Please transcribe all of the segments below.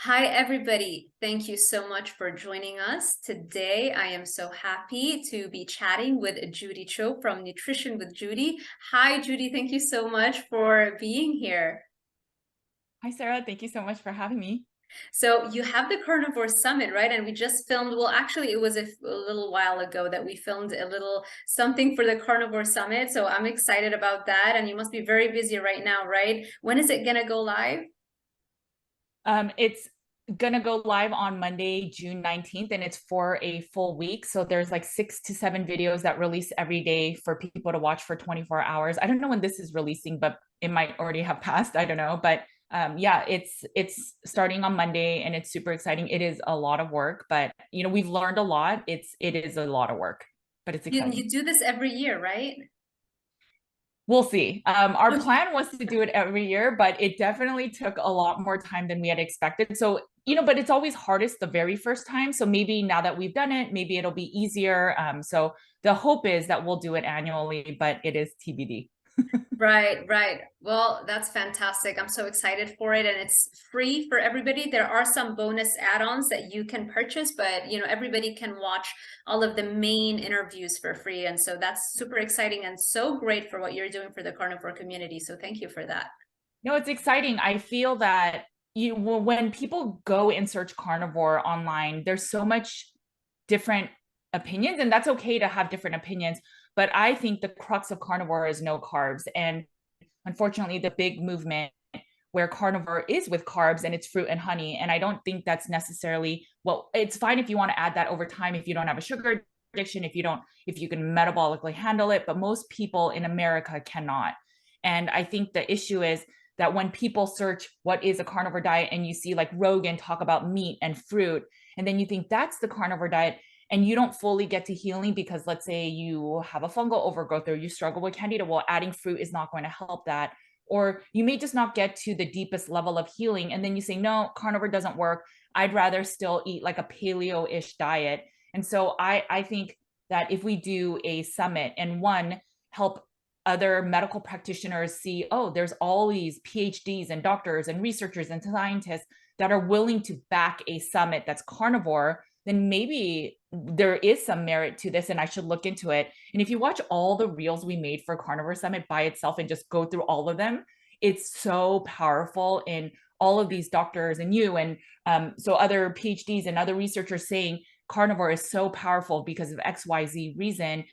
Hi, everybody. Thank you so much for joining us. Today, I am so happy to be chatting with Judy Cho from Nutrition with Judy. Hi, Judy. Thank you so much for being here. Hi, Sarah. Thank you so much for having me. So you have the Carnivore Summit, right? And we just filmed, well, actually, it was a little while ago that we filmed a little something for the Carnivore Summit. So I'm excited about that. And you must be very busy right now, right? When is it going to go live? It's gonna go live on Monday, June 19th, and it's for a full week. So there's like 6 to 7 videos that release every day for people to watch for 24 hours. I don't know when this is releasing, but it might already have passed. I don't know. But yeah, it's starting on Monday and it's super exciting. It is a lot of work, but we've learned a lot. It is a lot of work, but it's You exciting. do this every year, right? We'll see. Our plan was to do it every year, but it definitely took a lot more time than we had expected. So, but it's always hardest the very first time. So maybe now that we've done it, maybe it'll be easier. So the hope is that we'll do it annually, but it is TBD. Right, right. Well, that's fantastic. I'm so excited for it, and it's free for everybody. There are some bonus add-ons that you can purchase, but everybody can watch all of the main interviews for free. And so that's super exciting and so great for what you're doing for the carnivore community. So thank you for that. No, it's exciting. I feel that when people go and search carnivore online, there's so much different opinions, and that's okay to have different opinions. But I think the crux of carnivore is no carbs. And unfortunately, the big movement where carnivore is with carbs and it's fruit and honey. And I don't think that's necessarily, well, it's fine if you want to add that over time if you don't have a sugar addiction, if you can metabolically handle it. But most people in America cannot. And I think the issue is that when people search what is a carnivore diet and you see like Rogan talk about meat and fruit, and then you think that's the carnivore diet, and you don't fully get to healing because let's say you have a fungal overgrowth or you struggle with candida, well, adding fruit is not going to help that. Or you may just not get to the deepest level of healing, and then you say no, carnivore doesn't work, I'd rather still eat like a paleo-ish diet. And so I think that if we do a summit and one, help other medical practitioners see, oh, there's all these PhDs and doctors and researchers and scientists that are willing to back a summit that's carnivore, then maybe there is some merit to this and I should look into it. And if you watch all the reels we made for Carnivore Summit by itself and just go through all of them, it's so powerful in all of these doctors and you and so other PhDs and other researchers saying carnivore is so powerful because of XYZ reason.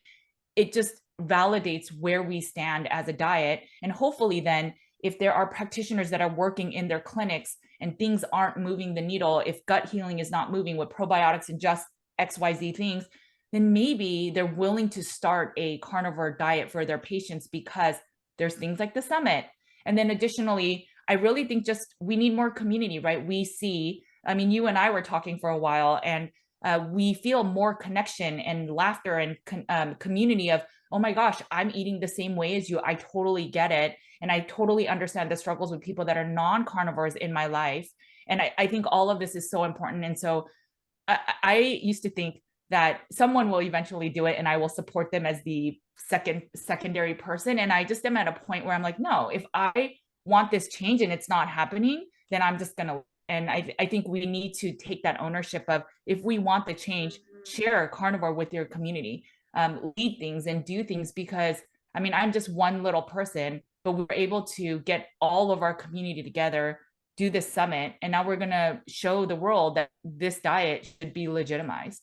It just validates where we stand as a diet. And hopefully then if there are practitioners that are working in their clinics and things aren't moving the needle, if gut healing is not moving with probiotics and just XYZ things, then maybe they're willing to start a carnivore diet for their patients because there's things like the summit. And then additionally, I really think just we need more community, right? We see, I mean, you and I were talking for a while, and we feel more connection and laughter and community of, oh my gosh, I'm eating the same way as you. I totally get it. And I totally understand the struggles with people that are non-carnivores in my life. And I think all of this is so important. And so I used to think that someone will eventually do it and I will support them as the secondary person. And I just am at a point where I'm like, no, if I want this change and it's not happening, then I'm just going to. And I think we need to take that ownership of, if we want the change, share carnivore with your community, lead things and do things. Because I mean, I'm just one little person, but we were able to get all of our community together, do this summit, and now we're going to show the world that this diet should be legitimized.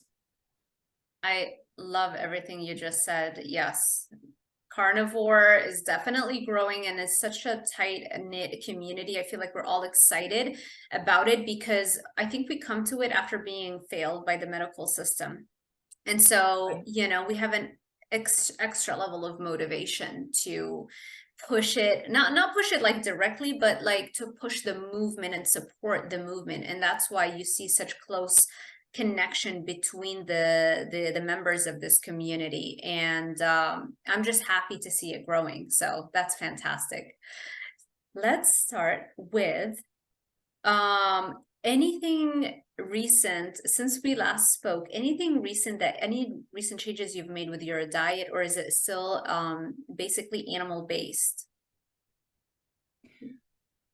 I love everything you just said. Yes. Carnivore is definitely growing and is such a tight knit community. I feel like we're all excited about it because I think we come to it after being failed by the medical system. And so, we have an extra level of motivation to push it, not push it like directly, but like to push the movement and support the movement. And that's why you see such close connection between the members of this community. And I'm just happy to see it growing. So that's fantastic. Let's start with anything recent since we last spoke, anything recent any recent changes you've made with your diet, or is it still basically animal based?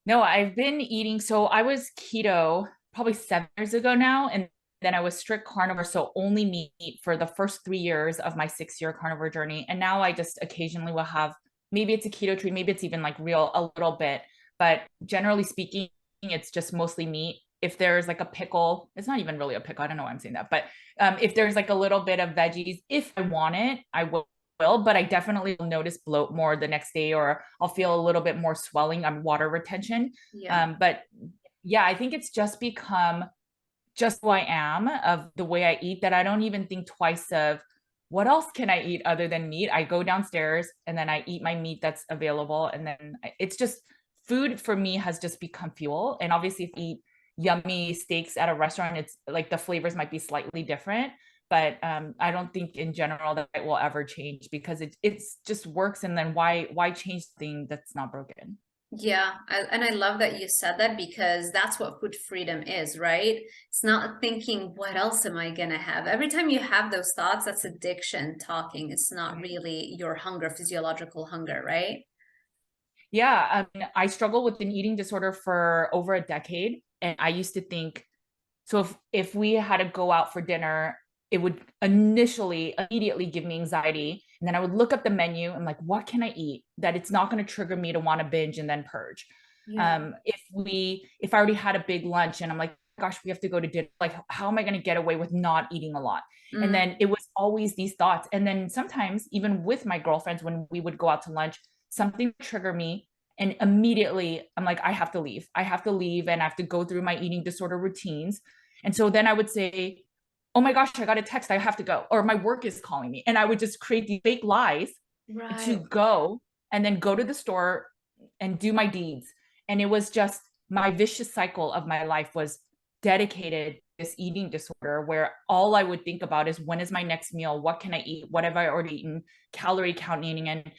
No, I've been eating. So I was keto probably 7 years ago now. And then I was strict carnivore, so only meat for the first 3 years of my 6 year carnivore journey. And now I just occasionally will have, maybe it's a keto treat, maybe it's even like real a little bit, but generally speaking, it's just mostly meat. If there's like a pickle, it's not even really a pickle. I don't know why I'm saying that, but if there's like a little bit of veggies, if I want it, I will. But I definitely will notice bloat more the next day, or I'll feel a little bit more swelling on water retention. Yeah. But yeah, I think it's just become just who I am, of the way I eat, that I don't even think twice of what else can I eat other than meat. I go downstairs and then I eat my meat that's available. And then it's just, food for me has just become fuel. And obviously if you eat yummy steaks at a restaurant, it's like the flavors might be slightly different. But I don't think in general that it will ever change, because it's just works. And then why change the thing that's not broken? Yeah, and I love that you said that, because that's what food freedom is, right? It's not thinking, what else am I gonna have? Every time you have those thoughts, that's addiction talking. It's not really your hunger, physiological hunger, right? Yeah, I mean, I struggled with an eating disorder for over a decade, and I used to think, so if we had to go out for dinner, it would initially immediately give me anxiety, and then I would look up the menu and like, what can I eat that it's not going to trigger me to want to binge and then purge. Yeah. If I already had a big lunch and I'm like, gosh, we have to go to dinner, like how am I going to get away with not eating a lot? And Mm, then it was always these thoughts. And then sometimes even with my girlfriends, when we would go out to lunch, something would trigger me, and immediately I'm like, I have to leave. I have to leave, and I have to go through my eating disorder routines. And so then I would say, oh my gosh, I got a text, I have to go, or my work is calling me. And I would just create these fake lies to right. go, and then go to the store and do my deeds. And it was just, my vicious cycle of my life was dedicated to this eating disorder, where all I would think about is, when is my next meal? What can I eat? What have I already eaten? Calorie counting. And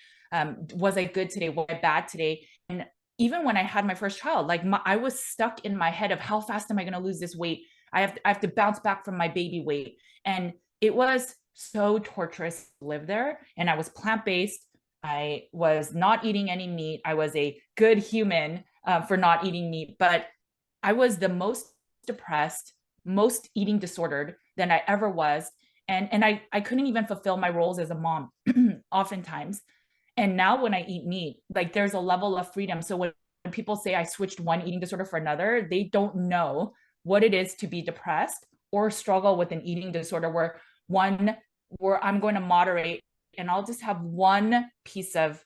was I good today? Was I bad today? And even when I had my first child, like I was stuck in my head of, how fast am I going to lose this weight? I have to bounce back from my baby weight. And it was so torturous to live there. And I was plant-based. I was not eating any meat. I was a good human for not eating meat, but I was the most depressed, most eating disordered than I ever was. And I couldn't even fulfill my roles as a mom oftentimes. And now when I eat meat, like there's a level of freedom. So when people say I switched one eating disorder for another, they don't know what it is to be depressed or struggle with an eating disorder, where I'm going to moderate and I'll just have one piece of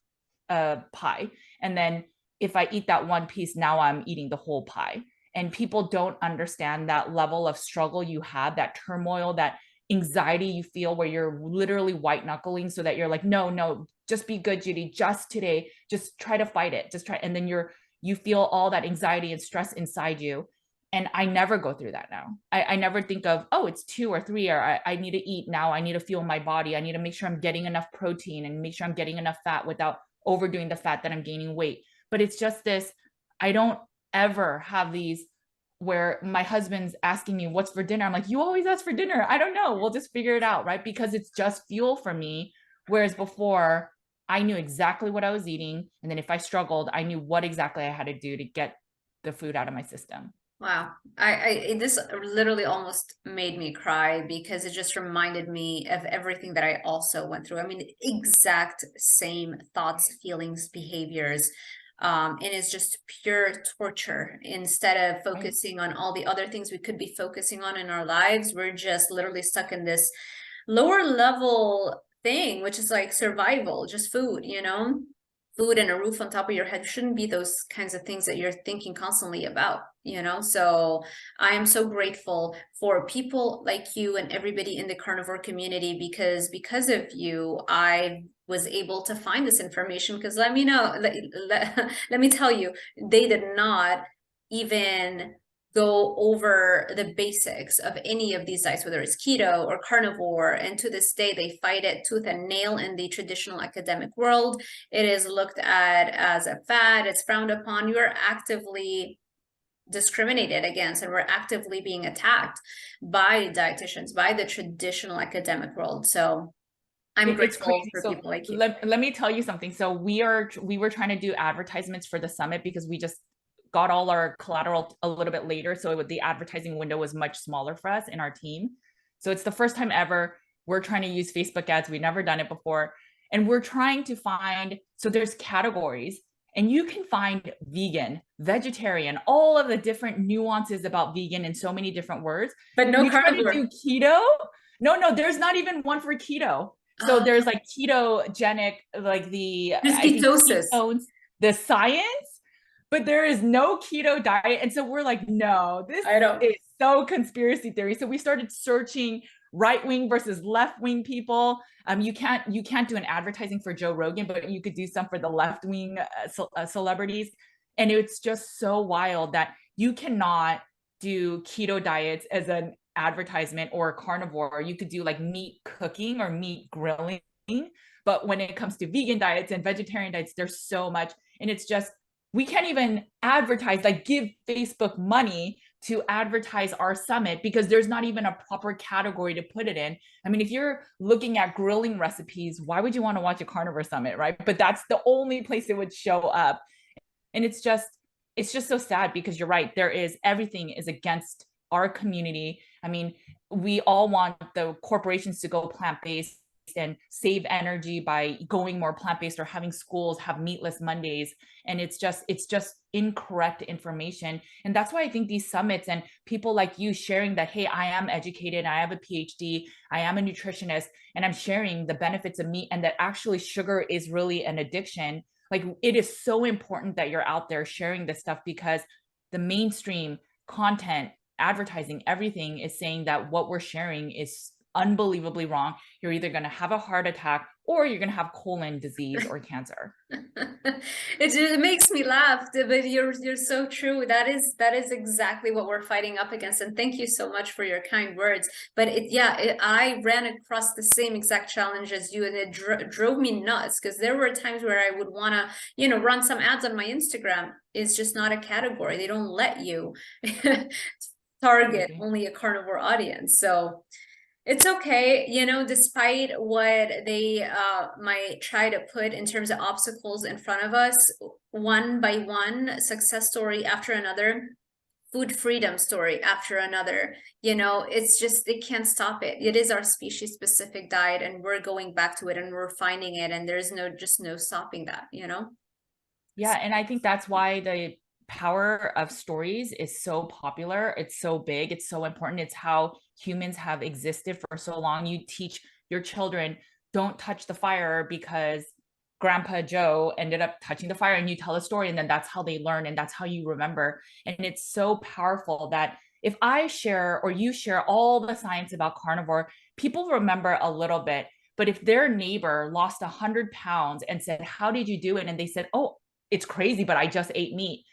pie. And then if I eat that one piece, now I'm eating the whole pie. And people don't understand that level of struggle you have, that turmoil, that anxiety you feel, where you're literally white knuckling so that you're like, no, no, just be good, Judy, just today, just try to fight it, just try. And then you feel all that anxiety and stress inside you. And I never go through that now. I never think of, oh, it's 2 or 3, or I need to eat now. I need to fuel my body. I need to make sure I'm getting enough protein and make sure I'm getting enough fat without overdoing the fat that I'm gaining weight. But it's just this, I don't ever have these where my husband's asking me what's for dinner. I'm like, you always ask for dinner. I don't know. We'll just figure it out, right? Because it's just fuel for me. Whereas before, I knew exactly what I was eating. And then if I struggled, I knew what exactly I had to do to get the food out of my system. Wow. This literally almost made me cry, because it just reminded me of everything that I also went through. I mean, exact same thoughts, feelings, behaviors. And it's just pure torture. Instead of Right. focusing on all the other things we could be focusing on in our lives, we're just literally stuck in this lower level thing, which is like survival, just food, food and a roof on top of your head shouldn't be those kinds of things that you're thinking constantly about. So I am so grateful for people like you and everybody in the carnivore community, because of you, I was able to find this information. Because let me know, let me tell you, they did not even go over the basics of any of these diets, whether it's keto or carnivore. And to this day, they fight it tooth and nail in the traditional academic world. It is looked at as a fad. It's frowned upon. You're actively discriminated against, and we're actively being attacked by dietitians, by the traditional academic world. So I'm It's grateful crazy. for So people like you. let me tell you something. So we were trying to do advertisements for the summit, because we just got all our collateral a little bit later. So the advertising window was much smaller for us in our team. So it's the first time ever we're trying to use Facebook ads. We've never done it before. And we're trying to find, so there's categories, and you can find vegan, vegetarian, all of the different nuances about vegan in so many different words. But no You try to carnivore. do keto. No, there's not even one for keto. So Uh, there's like ketogenic, like there's I think ketosis. ketones, the science, but there is no keto diet. And so we're like, no, this I don't. is so conspiracy theory. So we started searching right-wing versus left-wing people. You can't do an advertising for Joe Rogan, but you could do some for the left-wing celebrities. And it's just so wild that you cannot do keto diets as an advertisement or carnivore. You could do like meat cooking or meat grilling. But when it comes to vegan diets and vegetarian diets, there's so much. And it's just, we can't even advertise, like give Facebook money to advertise our summit because there's not even a proper category to put it in. I mean, if you're looking at grilling recipes, why would you want to watch a carnivore summit, right? But that's the only place it would show up. And it's just so sad because you're right. There is, everything is against our community. I mean, we all want the corporations to go plant-based and save energy by going more plant-based, or having schools have meatless Mondays. And it's just incorrect information. And that's why I think these summits and people like you sharing that, hey, I am educated, I have a PhD, I am a nutritionist, and I'm sharing the benefits of meat, and that actually sugar is really an addiction. Like, it is so important that you're out there sharing this stuff, because the mainstream content, advertising, everything is saying that what we're sharing is unbelievably wrong. You're either going to have a heart attack or you're going to have colon disease or cancer. It makes me laugh, but you're so true. That is exactly what we're fighting up against. And thank you so much for your kind words. But I ran across the same exact challenge as you, and it drove me nuts, because there were times where I would want to, run some ads on my Instagram. It's just not a category. They don't let you target only a carnivore audience. So it's okay, despite what they might try to put in terms of obstacles in front of us, one by one, success story after another, food freedom story after another, it's just, they can't stop it. It is our species specific diet, and we're going back to it, and we're finding it, and there's no stopping that. Yeah, and I think that's why the power of stories is so popular. It's so big. It's so important. It's how humans have existed for so long. You teach your children, don't touch the fire because Grandpa Joe ended up touching the fire, and you tell a story, and then that's how they learn, and that's how you remember. And it's so powerful that if I share, or you share, all the science about carnivore, people remember a little bit. But if their neighbor lost 100 pounds and said, how did you do it? And they said, oh, it's crazy, but I just ate meat.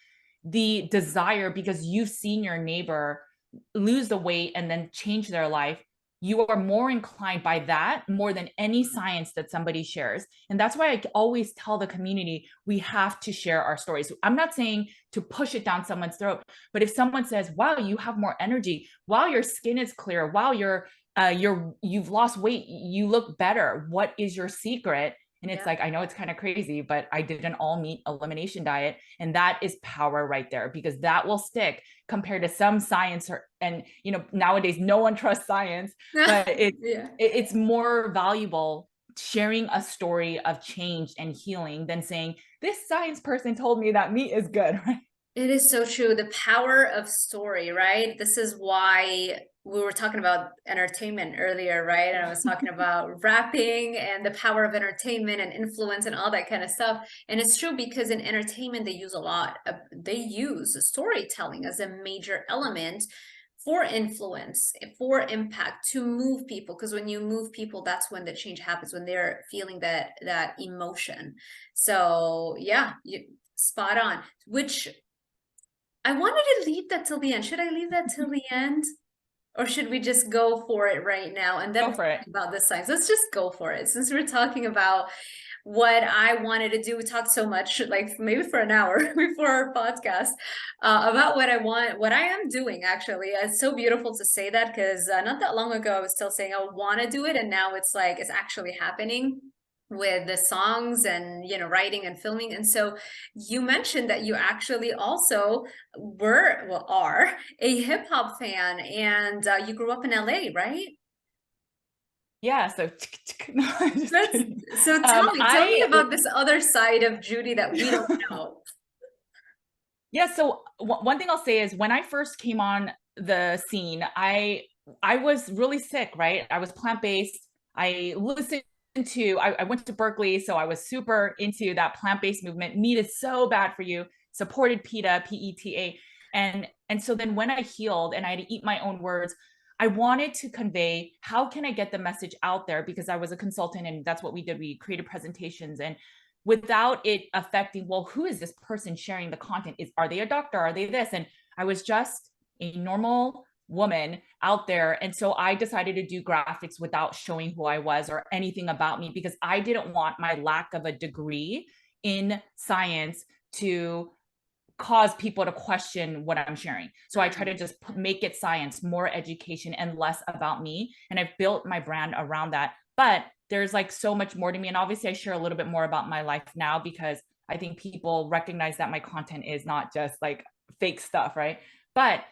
The desire, because you've seen your neighbor lose the weight and then change their life, you are more inclined by that more than any science that somebody shares. And that's why I always tell the community, we have to share our stories. I'm not saying to push it down someone's throat, but if someone says, wow, you have more energy, wow, your skin is clear, wow, you've lost weight, you look better, what is your secret? And it's like, I know it's kind of crazy, but I did an all meat elimination diet. And that is power right there, because that will stick compared to some science. And, nowadays, no one trusts science, but it's more valuable sharing a story of change and healing than saying, this science person told me that meat is good, right? It is so true. The power of story, right? This is why we were talking about entertainment earlier, right? And I was talking about rapping and the power of entertainment and influence and all that kind of stuff. And it's true, because in entertainment, they use storytelling as a major element for influence, for impact, to move people. Because when you move people, that's when the change happens, when they're feeling that emotion. So yeah, spot on. Which I wanted to leave that till the end. Should I leave that till the end? Or should we just go for it right now? And then Go for it. about the science. Let's just go for it. Since we're talking about what I wanted to do, we talked so much, like maybe for an hour before our podcast, about what I want, what I am doing, actually. It's so beautiful to say that, because not that long ago, I was still saying I want to do it. And now it's like, it's actually happening. with the songs and, you know, writing and filming. And so you mentioned that you actually also were, well, are a hip hop fan, and you grew up in LA, right? Yeah, so no, I'm just That's kidding. so tell me I about this other side of Judy that we don't know. Yeah, so one thing I'll say is when I first came on the scene, I was really sick, right? I was plant-based. I listened to I went to Berkeley, so I was super into that plant-based movement. Meat is so bad for you. Supported PETA, PETA. And so then when I healed and I had to eat my own words, I wanted to convey how can I get the message out there, because I was a consultant and that's what we did. We created presentations, and without it affecting, well, who is this person sharing the content? Are they a doctor? Are they this? And I was just a normal woman out there. And so I decided to do graphics without showing who I was or anything about me, because I didn't want my lack of a degree in science to cause people to question what I'm sharing. So I try to just make it science, more education, and less about me. And I've built my brand around that. But there's like so much more to me. And obviously, I share a little bit more about my life now because I think people recognize that my content is not just like fake stuff, right? But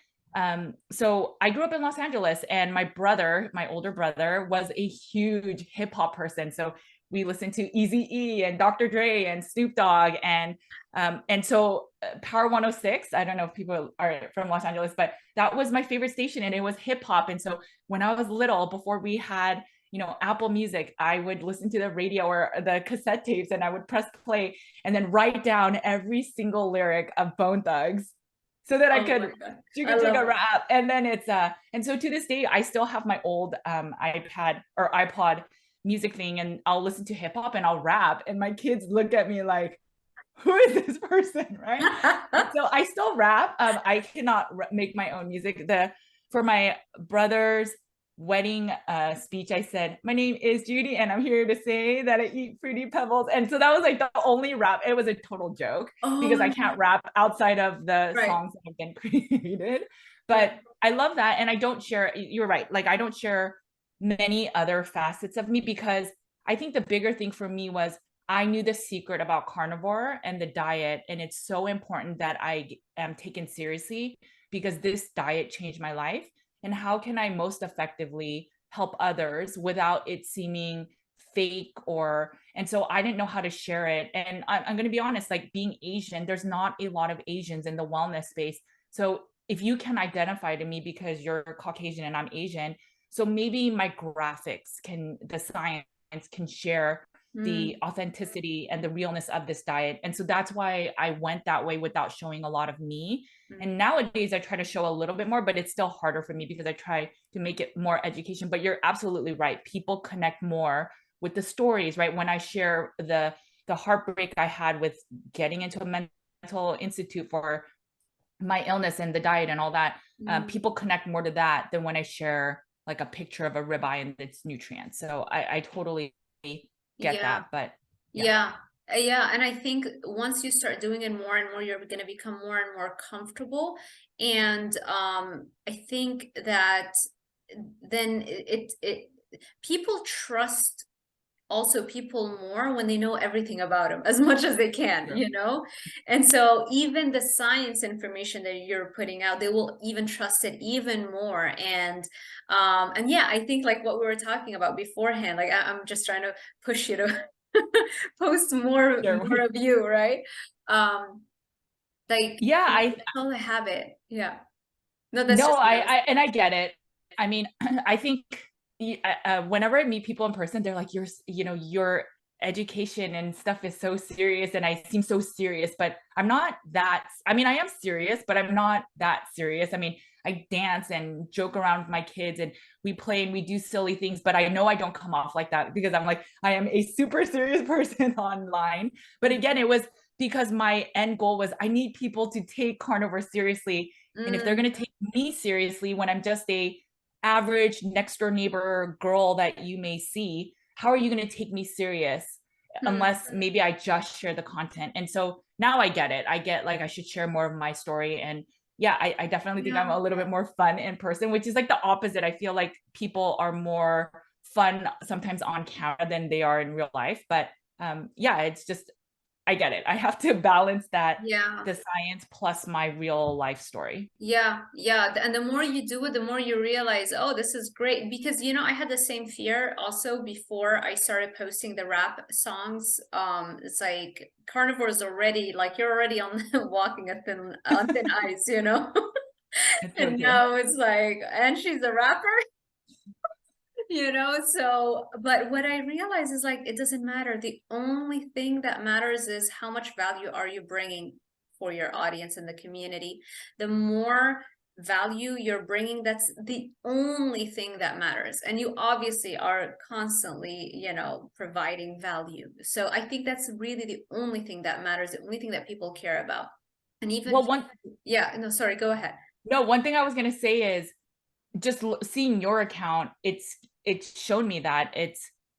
so I grew up in Los Angeles, and my brother, my older brother, was a huge hip hop person. So we listened to Eazy-E and Dr. Dre and Snoop Dogg, and so Power 106, I don't know if people are from Los Angeles, but that was my favorite station, and it was hip hop. And so when I was little, before we had, you know, Apple Music, I would listen to the radio or the cassette tapes, and I would press play and then write down every single lyric of Bone Thugs so that I Oh could my God. I jigga love jigga it. rap. And then and so to this day, I still have my old iPad or iPod music thing, and I'll listen to hip hop and I'll rap, and my kids look at me like, who is this person, right? And so I still rap. I cannot make my own music. For my brother's wedding speech, I said, my name is Judy and I'm here to say that I eat fruity pebbles. And so that was like the only rap. It was a total joke because I Oh, can't rap outside of the right, songs that have been created. But right. I love that. And I don't share, you're right, like I don't share many other facets of me, because I think the bigger thing for me was I knew the secret about carnivore and the diet. And it's so important that I am taken seriously, because this diet changed my life. And how can I most effectively help others without it seeming fake? And so I didn't know how to share it. And I'm going to be honest, like being Asian, there's not a lot of Asians in the wellness space. So if you can identify to me because you're Caucasian and I'm Asian, so maybe my graphics the science can share the Mm, authenticity and the realness of this diet. And so that's why I went that way without showing a lot of me. mm. And nowadays I try to show a little bit more, but it's still harder for me because I try to make it more education. But you're absolutely right. People connect more with the stories, right? When I share the heartbreak I had with getting into a mental institute for my illness and the diet and all that, Mm. people connect more to that than when I share like a picture of a ribeye and its nutrients. So I totally get Yeah, that. But yeah, yeah, yeah. And I think once you start doing it more and more, you're going to become more and more comfortable. And I think that then people trust also people more when they know everything about them as much as they can, true. you know? And so even the science information that you're putting out, they will even trust it even more. And yeah, I think like what we were talking about beforehand, like I'm just trying to push you to post Sure. more of you, right? Um, like Yeah, I all a habit. Yeah. No, that's no, just what I was. I and I get it. I mean, I think whenever I meet people in person, they're like, you know, your education and stuff is so serious, and I seem so serious, but I'm not that. I mean, I am serious, but I'm not that serious. I mean, I dance and joke around with my kids, and we play and we do silly things, but I know I don't come off like that because I'm like, I am a super serious person online. But again, it was because my end goal was I need people to take carnivore seriously, and if they're Mm, going to take me seriously when I'm just a average next door neighbor girl that you may see, how are you going to take me serious hmm, unless maybe I just share the content? And so now I get it. I get like I should share more of my story. And yeah, I definitely think I'm yeah. a little bit more fun in person, which is like the opposite. I feel like people are more fun sometimes on camera than they are in real life. But yeah, it's just, I get it. I have to balance that, Yeah. the science plus my real life story. Yeah, yeah. And the more you do it, the more you realize, oh, this is great. Because, you know, I had the same fear also before I started posting the rap songs. It's like carnivores already, like you're already on walking on thin ice, you know? It's so And true. now it's like, and she's a rapper, you know? So, but what I realize is like, it doesn't matter. The only thing that matters is how much value are you bringing for your audience and the community. The more value you're bringing, that's the only thing that matters. And you obviously are constantly, you know, providing value. So I think that's really the only thing that matters, the only thing that people care about. And even, Well, yeah, no, sorry, go ahead. one thing I was going to say is just seeing your account, it's shown me that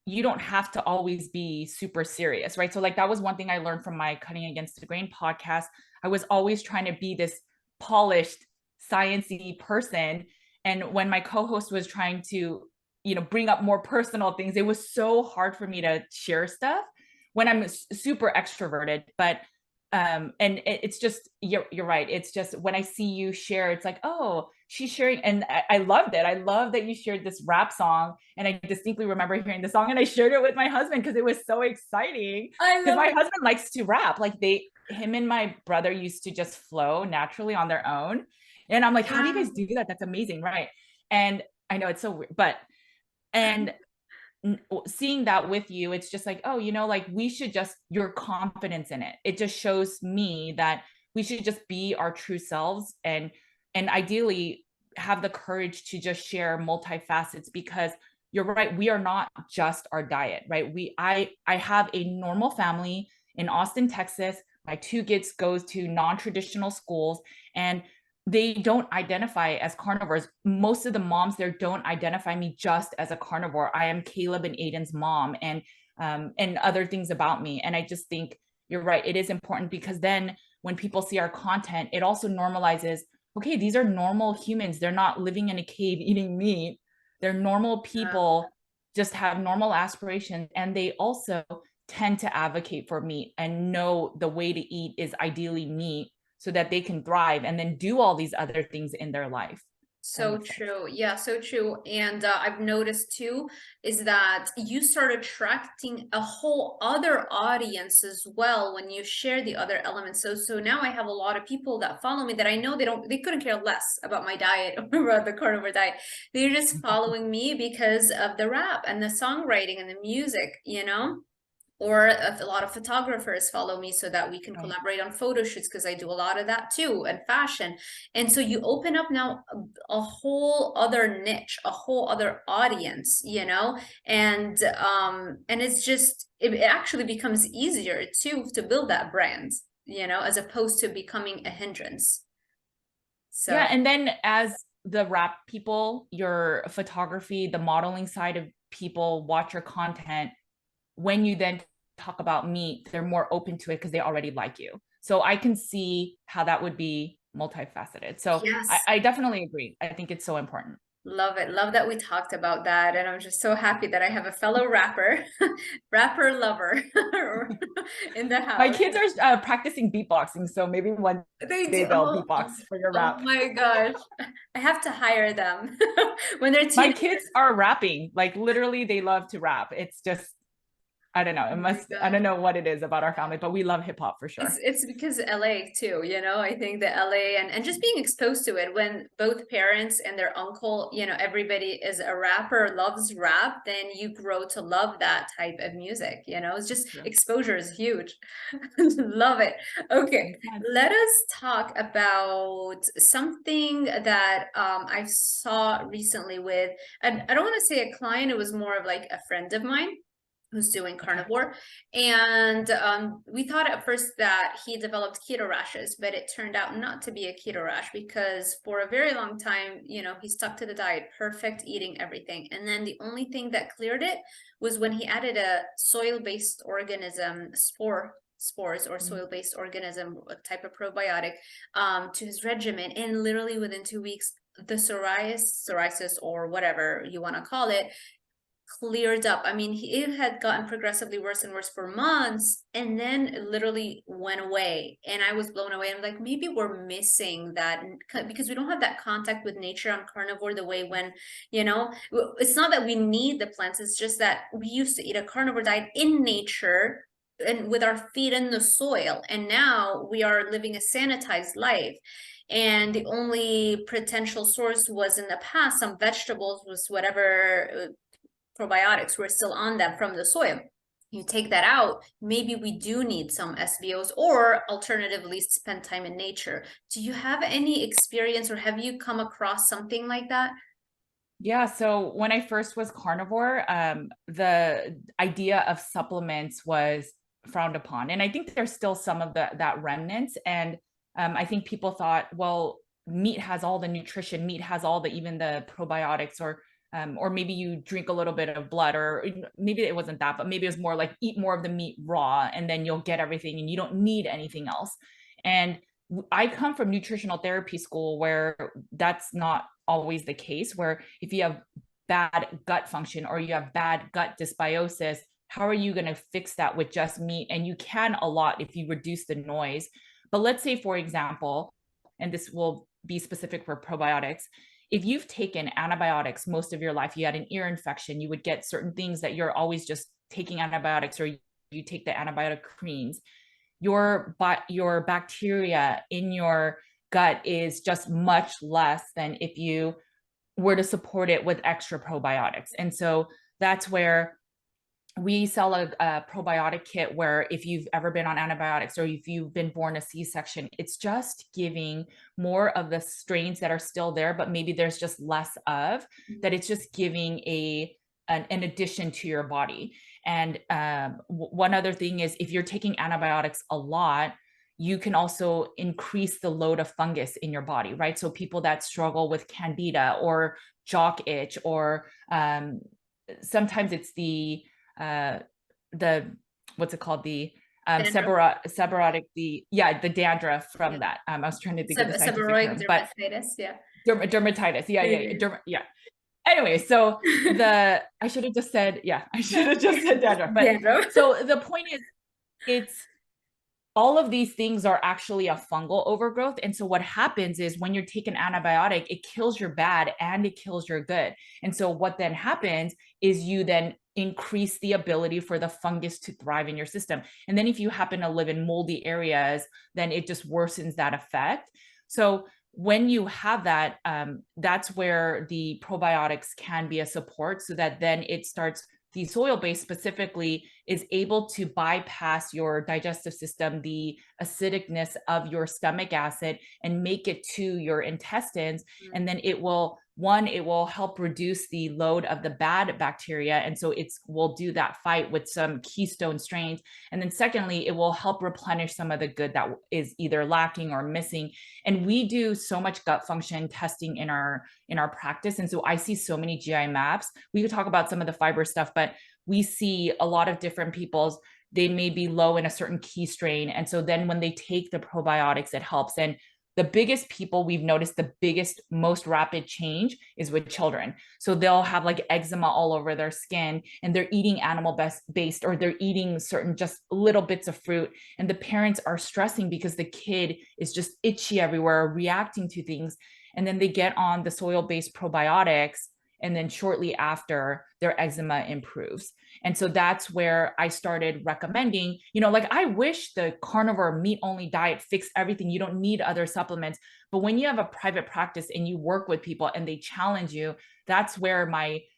you don't have to always be super serious, right? So like that was one thing I learned from my Cutting Against the Grain podcast. I was always trying to be this polished, sciencey person, and when my co-host was trying to, bring up more personal things, it was so hard for me to share stuff when I'm super extroverted. But and it's just, you're right, it's just when I see you share, it's like, oh, she's sharing. And I loved it. I love that you shared this rap song, and I distinctly remember hearing the song, and I shared it with my husband because it was so exciting, I because love my it. husband likes to rap. Like him and my brother used to just flow naturally on their own, and I'm like, how do you Yeah. guys do that? That's amazing, right? And I know it's so weird, but and seeing that with you, it's just like, oh, like we should just, your confidence in it, it just shows me that we should just be our true selves, and ideally have the courage to just share multifacets, because you're right, we are not just our diet, right? I have a normal family in Austin, Texas. My two kids goes to non-traditional schools, and they don't identify as carnivores. Most of the moms there don't identify me just as a carnivore. I am Caleb and Aiden's mom, and other things about me. And I just think you're right. It is important, because then when people see our content, it also normalizes, okay, these are normal humans. They're not living in a cave eating meat. They're normal people, just have normal aspirations. And they also tend to advocate for meat and know the way to eat is ideally meat, so that they can thrive and then do all these other things in their life. That So makes sense. true. Yeah, so true. And I've noticed too, is that you start attracting a whole other audience as well when you share the other elements. So now I have a lot of people that follow me that I know they couldn't care less about my diet or about the carnivore diet. They're just following me because of the rap and the songwriting and the music, you know? Or a lot of photographers follow me so that we can Right. collaborate on photo shoots, because I do a lot of that too, and fashion. And so you open up now a whole other niche, a whole other audience, you know? And it's just, it actually becomes easier too to build that brand, you know, as opposed to becoming a hindrance. Yeah. So And then as the rap people, your photography, the modeling side of people watch your content, when you then talk about meat, they're more open to it because they already like you. So I can see how that would be multifaceted. So yes. I definitely agree. I think it's so important. Love it. Love that we talked about that. And I'm just so happy that I have a fellow rapper, rapper lover in the My house. kids are practicing beatboxing, so maybe one They day do. they'll beatbox for your Oh rap. my gosh. I have to hire them when they're My teenagers. kids are rapping, like literally they love to rap. It's just, I don't know, Oh my I God. don't know what it is about our family, but we love hip hop for It's sure. it's because LA too, you know. I think the LA and just being exposed to it when both parents and their uncle, you know, everybody is a rapper, loves rap, then you grow to love that type of music, you know. It's just True. exposure is huge. Love it. Okay, Makes sense. let us talk about something that I saw recently with, I don't want to say a client, it was more of like a friend of mine who's doing Okay. carnivore. And we thought at first that he developed keto rashes, but it turned out not to be a keto rash, because for a very long time, you know, he stuck to the diet, perfect, eating everything. And then the only thing that cleared it was when he added a soil-based organism spores or Mm. soil-based organism, a type of probiotic, to his regimen. And literally within 2 weeks, the psoriasis or whatever you want to call it cleared up. I mean, it had gotten progressively worse and worse for months, and then it literally went away. And I was blown away. I'm like, maybe we're missing that because we don't have that contact with nature on carnivore the way when, you know, it's not that we need the plants, it's just that we used to eat a carnivore diet in nature and with our feet in the soil. And now we are living a sanitized life. And the only potential source was in the past, some vegetables was whatever probiotics were still on them from the soil. You take that out, maybe we do need some SBOs, or alternatively spend time in nature. Do you have any experience or have you come across something like that? Yeah, so when I first was carnivore, the idea of supplements was frowned upon, and I think there's still some of that remnants. And I think people thought, well, meat has all the nutrition, meat has all the even the probiotics, or maybe you drink a little bit of blood, or maybe it wasn't that, but maybe it was more like eat more of the meat raw, and then you'll get everything, and you don't need anything else. And I come from nutritional therapy school where that's not always the case, where if you have bad gut function or you have bad gut dysbiosis, how are you going to fix that with just meat? And you can a lot if you reduce the noise. But let's say, for example, and this will be specific for probiotics, if you've taken antibiotics most of your life, you had an ear infection, you would get certain things that you're always just taking antibiotics, or you take the antibiotic creams, your bacteria in your gut is just much less than if you were to support it with extra probiotics. And so that's where we sell a probiotic kit where if you've ever been on antibiotics or if you've been born a C-section, it's just giving more of the strains that are still there, but maybe there's just less of that. It's just giving an addition to your body. And one other thing is, if you're taking antibiotics a lot, you can also increase the load of fungus in your body, right? So people that struggle with candida or jock itch, or sometimes it's the what's it called, the seborrheic, the dandruff from that. I was trying to think of the scientific term, but dermatitis, yeah. Dermatitis, yeah. Anyway, so I should have just said dandruff. But so the point is, it's all of these things are actually a fungal overgrowth. And so what happens is, when you're taking antibiotic, it kills your bad and it kills your good. And so what then happens is you then increase the ability for the fungus to thrive in your system. And then if you happen to live in moldy areas, then it just worsens that effect. So when you have that, that's where the probiotics can be a support, so that then it starts, the soil-based specifically is able to bypass your digestive system, the acidicness of your stomach acid, and make it to your intestines. And then it will help reduce the load of the bad bacteria. And so will do that fight with some keystone strains. And then secondly, it will help replenish some of the good that is either lacking or missing. And we do so much gut function testing in our practice. And so I see so many GI maps. We could talk about some of the fiber stuff, but we see a lot of different people's, they may be low in a certain key strain. And so then when they take the probiotics, it helps. And the biggest people we've noticed, the biggest, most rapid change is with children. So they'll have like eczema all over their skin, and they're eating animal based, or they're eating certain just little bits of fruit. And the parents are stressing because the kid is just itchy everywhere, reacting to things. And then they get on the soil-based probiotics, and then shortly after, their eczema improves. And so that's where I started recommending, like, I wish the carnivore meat only diet fixed everything. You don't need other supplements. But when you have a private practice and you work with people and they challenge you, that's where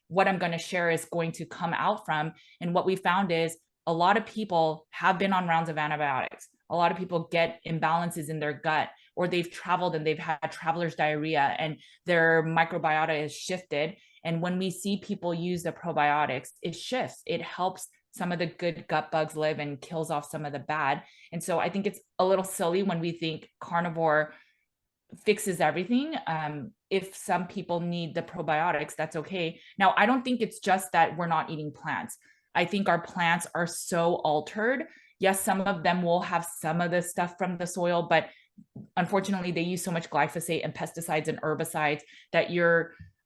what I'm going to share is going to come out from. And what we found is, a lot of people have been on rounds of antibiotics. A lot of people get imbalances in their gut, or they've traveled and they've had traveler's diarrhea and their microbiota is shifted. And when we see people use the probiotics, it shifts. It helps some of the good gut bugs live and kills off some of the bad. And so I think it's a little silly when we think carnivore fixes everything. If some people need the probiotics, that's okay. Now, I don't think it's just that we're not eating plants. I think our plants are so altered. Yes, some of them will have some of the stuff from the soil, but unfortunately they use so much glyphosate and pesticides and herbicides that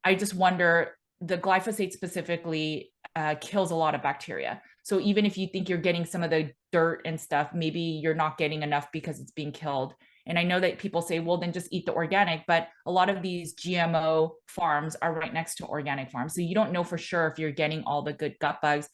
I just wonder, the glyphosate specifically, kills a lot of bacteria. So even if you think you're getting some of the dirt and stuff, maybe you're not getting enough because it's being killed. And I know that people say, well, then just eat the organic, but a lot of these GMO farms are right next to organic farms. So you don't know for sure if you're getting all the good gut bugs.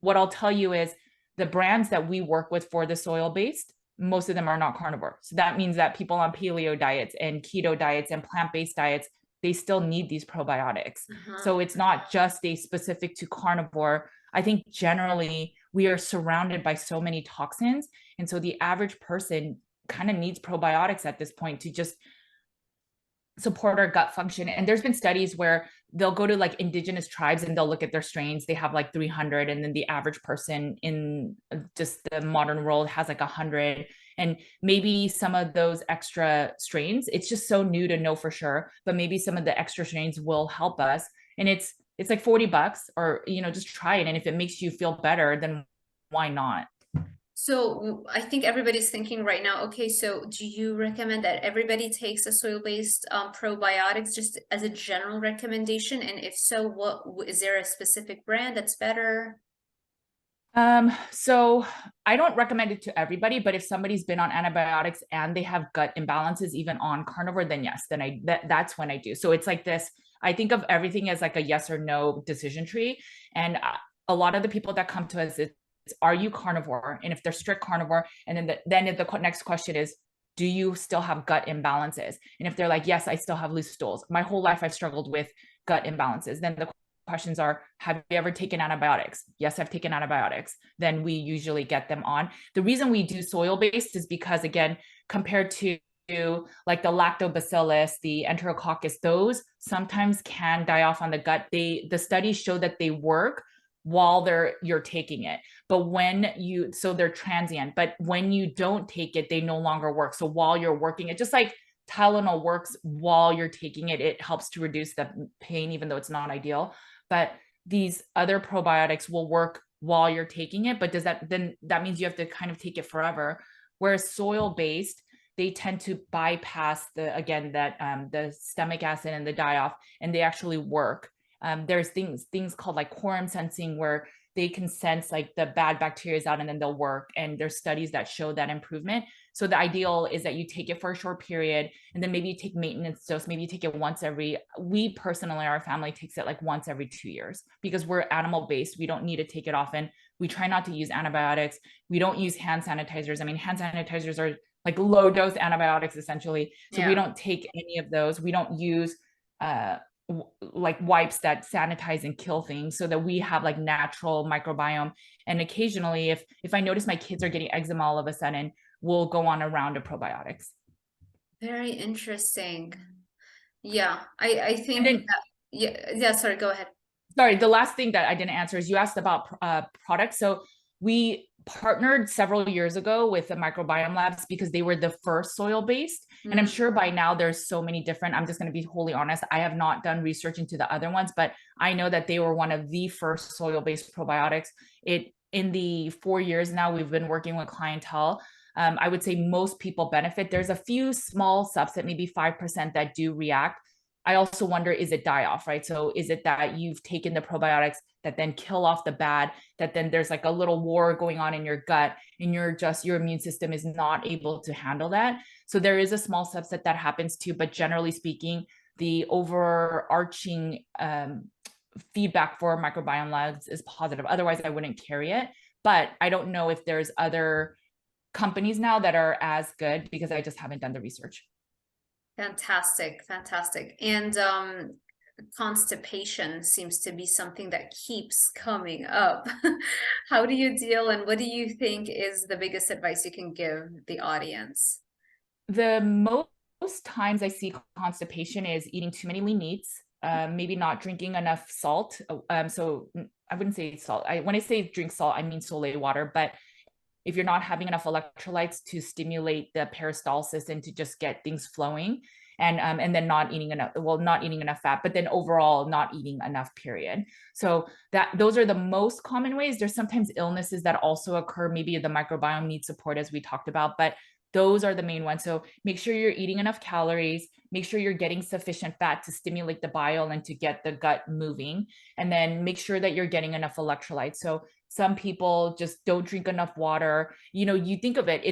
What I'll tell you is the brands that we work with for the soil-based, most of them are not carnivore. So that means that people on paleo diets and keto diets and plant-based diets, they still need these probiotics. So it's not just a specific to carnivore. I think generally we are surrounded by so many toxins. And so the average person kind of needs probiotics at this point to just support our gut function. And there's been studies where they'll go to like indigenous tribes and they'll look at their strains. They have like 300, and then the average person in just the modern world has like 100. And maybe some of those extra strains, it's just so new to know for sure, but maybe some of the extra strains will help us. And it's like $40, or, you know, just try it. And if it makes you feel better, then why not? So I think everybody's thinking right now, okay, so do you recommend that everybody takes a soil-based probiotics just as a general recommendation? And if so, what is there a specific brand that's better? So I don't recommend it to everybody, but if somebody's been on antibiotics and they have gut imbalances, even on carnivore, then yes, then that's when I do. So it's like this, I think of everything as like a yes or no decision tree. And a lot of the people that come to us, it's, are you carnivore? And if they're strict carnivore, and then the next question is, do you still have gut imbalances? And if they're like, yes, I still have loose stools. My whole life I've struggled with gut imbalances. Then the questions are, have you ever taken antibiotics? Yes, I've taken antibiotics. Then we usually get them on. The reason we do soil-based is because, again, compared to like the lactobacillus, the enterococcus, those sometimes can die off on the gut. The studies show that they work while you're taking it, but so they're transient, but when you don't take it, they no longer work. So while you're working it, just like Tylenol works while you're taking it, it helps to reduce the pain, even though it's not ideal. But these other probiotics will work while you're taking it, but then that means you have to kind of take it forever. Whereas soil-based, they tend to bypass the stomach acid and the die-off, and they actually work. There's things called like quorum sensing, where they can sense like the bad bacteria is out and then they'll work. And there's studies that show that improvement. So the ideal is that you take it for a short period, and then maybe you take maintenance dose. Maybe you take it we personally, our family takes it like once every 2 years, because we're animal based. We don't need to take it often. We try not to use antibiotics. We don't use hand sanitizers. I mean, hand sanitizers are like low dose antibiotics essentially. So we don't take any of those. We don't use like wipes that sanitize and kill things, so that we have like natural microbiome. And occasionally if I notice my kids are getting eczema all of a sudden, we'll go on a round of probiotics. Very interesting. Yeah, I think yeah, sorry, go ahead. Sorry, the last thing that I didn't answer is you asked about products. So we partnered several years ago with the microbiome labs because they were the first soil-based. And I'm sure by now there's so many different, I'm just going to be wholly honest, I have not done research into the other ones, but I know that they were one of the first soil-based probiotics. In the 4 years now we've been working with clientele, I would say most people benefit. There's a few small subset, maybe 5%, that do react. I also wonder, is it die off, right? So is it that you've taken the probiotics that then kill off the bad, that then there's like a little war going on in your gut, and your immune system is not able to handle that? So there is a small subset that happens too, but generally speaking, the overarching feedback for microbiome labs is positive. Otherwise, I wouldn't carry it. But I don't know if there's other companies now that are as good, because I just haven't done the research. Fantastic, fantastic. And constipation seems to be something that keeps coming up. How do you deal, and what do you think is the biggest advice you can give the audience? The most times I see constipation is eating too many lean meats, maybe not drinking enough salt. So I wouldn't say salt. When I say drink salt, I mean sole water. But if you're not having enough electrolytes to stimulate the peristalsis and to just get things flowing, and then not eating enough fat, but then overall not eating enough, period. So those are the most common ways. There's sometimes illnesses that also occur. Maybe the microbiome needs support, as we talked about, but Those are the main ones. So make sure you're eating enough calories, make sure you're getting sufficient fat to stimulate the bile and to get the gut moving. And then make sure that you're getting enough electrolytes. So some people just don't drink enough water. You know, you think of it,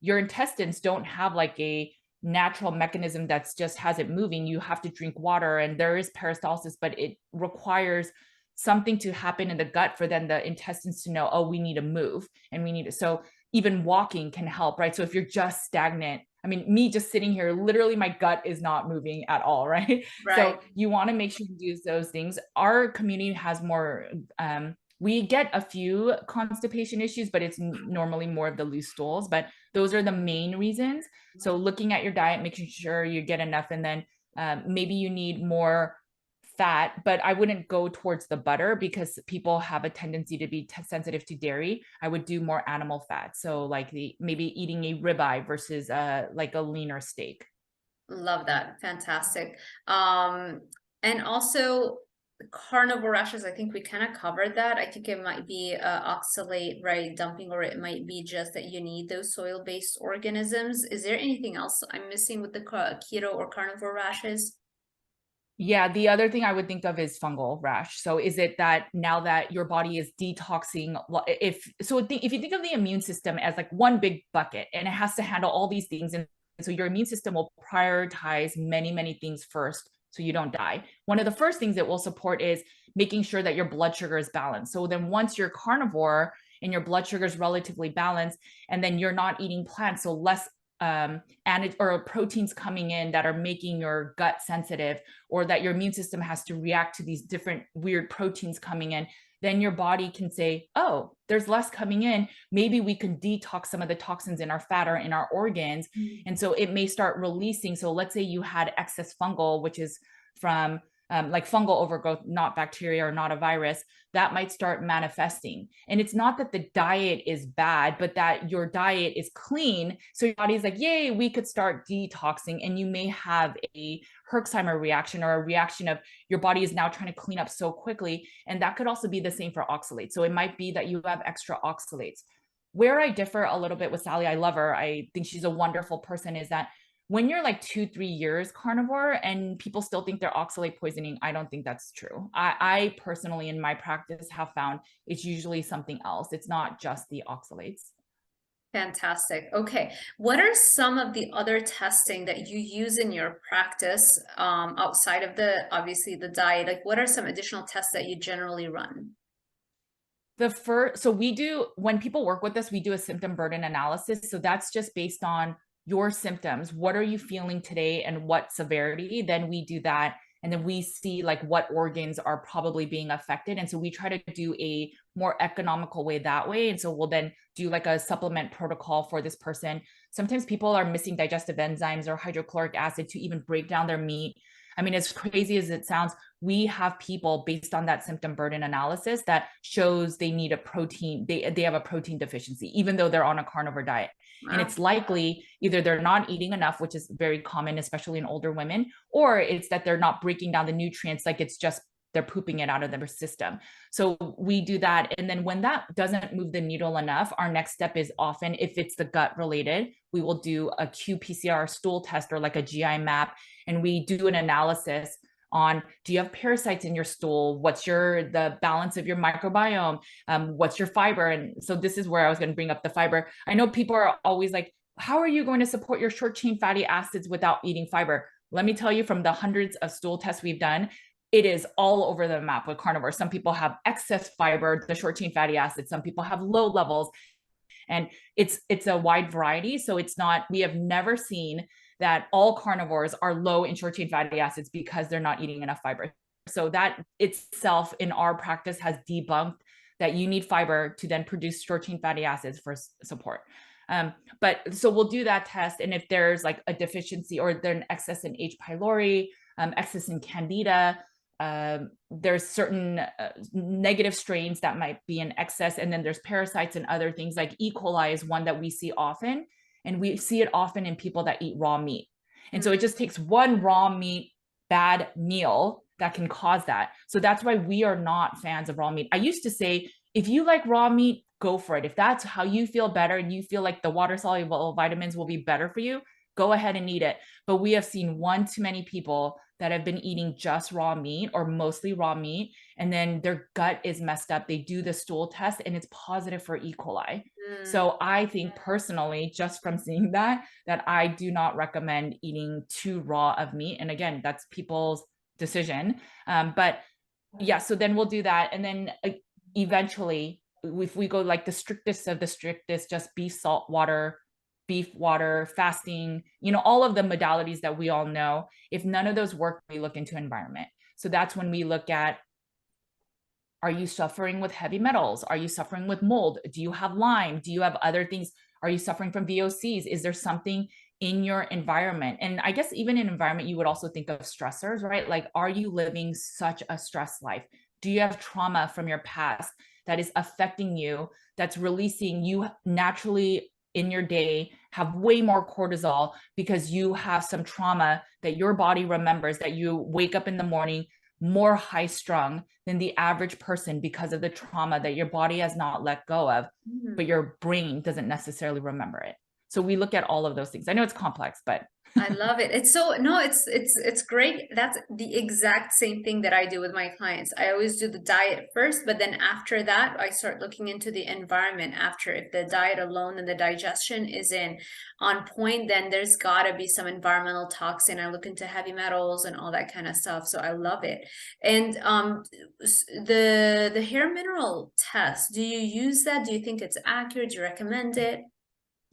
your intestines don't have like a natural mechanism that's just has it moving. You have to drink water, and there is peristalsis, but it requires something to happen in the gut for then the intestines to know, oh, we need to move and we need to. So even walking can help, right? So if you're just stagnant, I mean, me just sitting here, literally my gut is not moving at all, right? Right. So you want to make sure you do those things. Our community has more, we get a few constipation issues, but it's normally more of the loose stools, but those are the main reasons. So looking at your diet, making sure you get enough, and then maybe you need more fat, but I wouldn't go towards the butter because people have a tendency to be sensitive to dairy. I would do more animal fat. So like maybe eating a ribeye versus like a leaner steak. Love that. Fantastic. And also carnivore rashes, I think we kind of covered that. I think it might be oxalate, right, dumping, or it might be just that you need those soil-based organisms. Is there anything else I'm missing with the keto or carnivore rashes? Yeah, the other thing I would think of is fungal rash. So is it that now that your body is detoxing, if you think of the immune system as like one big bucket and it has to handle all these things, and so your immune system will prioritize many, many things first so you don't die. One of the first things it will support is making sure that your blood sugar is balanced. So then once you're carnivore and your blood sugar is relatively balanced, and then you're not eating plants, so less or proteins coming in that are making your gut sensitive, or that your immune system has to react to these different weird proteins coming in, then your body can say, oh, there's less coming in. Maybe we can detox some of the toxins in our fat or in our organs. And so it may start releasing. So let's say you had excess fungal, which is from like fungal overgrowth, not bacteria or not a virus, that might start manifesting. And it's not that the diet is bad, but that your diet is clean. So your body's like, yay, we could start detoxing. And you may have a Herxheimer reaction, or a reaction of your body is now trying to clean up so quickly. And that could also be the same for oxalates. So it might be that you have extra oxalates. Where I differ a little bit with Sally, I love her, I think she's a wonderful person, is that when you're like 2-3 years carnivore and people still think they're oxalate poisoning, I don't think that's true. I personally, in my practice, have found it's usually something else. It's not just the oxalates. Fantastic. Okay. What are some of the other testing that you use in your practice, outside of obviously the diet? Like, what are some additional tests that you generally run? So we do, when people work with us, we do a symptom burden analysis. So that's just based on your symptoms. What are you feeling today and what severity? Then we do that. And then we see like what organs are probably being affected. And so we try to do a more economical way that way. And so we'll then do like a supplement protocol for this person. Sometimes people are missing digestive enzymes or hydrochloric acid to even break down their meat. I mean, as crazy as it sounds, we have people based on that symptom burden analysis that shows they need a protein, they have a protein deficiency, even though they're on a carnivore diet. Wow. And it's likely either they're not eating enough, which is very common, especially in older women, or it's that they're not breaking down the nutrients, like it's just they're pooping it out of their system. So we do that. And then when that doesn't move the needle enough, our next step is often, if it's the gut related, we will do a qPCR stool test or like a GI map. And we do an analysis on, do you have parasites in your stool? What's the balance of your microbiome? What's your fiber? And so this is where I was going to bring up the fiber. I know people are always like, how are you going to support your short chain fatty acids without eating fiber? Let me tell you, from the hundreds of stool tests we've done, it is all over the map with carnivore. Some people have excess fiber, the short chain fatty acids. Some people have low levels, and it's a wide variety. So it's not, we have never seen that all carnivores are low in short chain fatty acids because they're not eating enough fiber. So that itself in our practice has debunked that you need fiber to then produce short chain fatty acids for support. But so we'll do that test. And if there's like a deficiency or there's an excess in H. pylori, excess in candida, there's certain negative strains that might be in excess. And then there's parasites and other things, like E. coli is one that we see often. And we see it often in people that eat raw meat. And so it just takes one raw meat bad meal that can cause that. So that's why we are not fans of raw meat. I used to say, if you like raw meat, go for it. If that's how you feel better and you feel like the water soluble vitamins will be better for you, go ahead and eat it. But we have seen one too many people that have been eating just raw meat or mostly raw meat, and then their gut is messed up. They do the stool test and it's positive for E. coli. So I think personally, just from seeing that I do not recommend eating too raw of meat. And again, that's people's decision. But yeah, so then we'll do that. And then eventually, if we go like the strictest of the strictest, just beef, salt water, beef water, fasting, you know, all of the modalities that we all know. If none of those work, we look into environment. So that's when we look at, are you suffering with heavy metals? Are you suffering with mold? Do you have Lyme? Do you have other things? Are you suffering from VOCs? Is there something in your environment? And I guess even in environment, you would also think of stressors, right? Like, are you living such a stress life? Do you have trauma from your past that is affecting you, that's releasing you naturally in your day, have way more cortisol because you have some trauma that your body remembers, that you wake up in the morning more high strung than the average person because of the trauma that your body has not let go of, but your brain doesn't necessarily remember it. So we look at all of those things. I know it's complex, but I love it. It's so, no, it's great. That's the exact same thing that I do with my clients. I always do the diet first, but then after that, I start looking into the environment after. If the diet alone and the digestion isn't on point, then there's gotta be some environmental toxin. I look into heavy metals and all that kind of stuff. So I love it. And the hair mineral test, do you use that? Do you think it's accurate? Do you recommend it?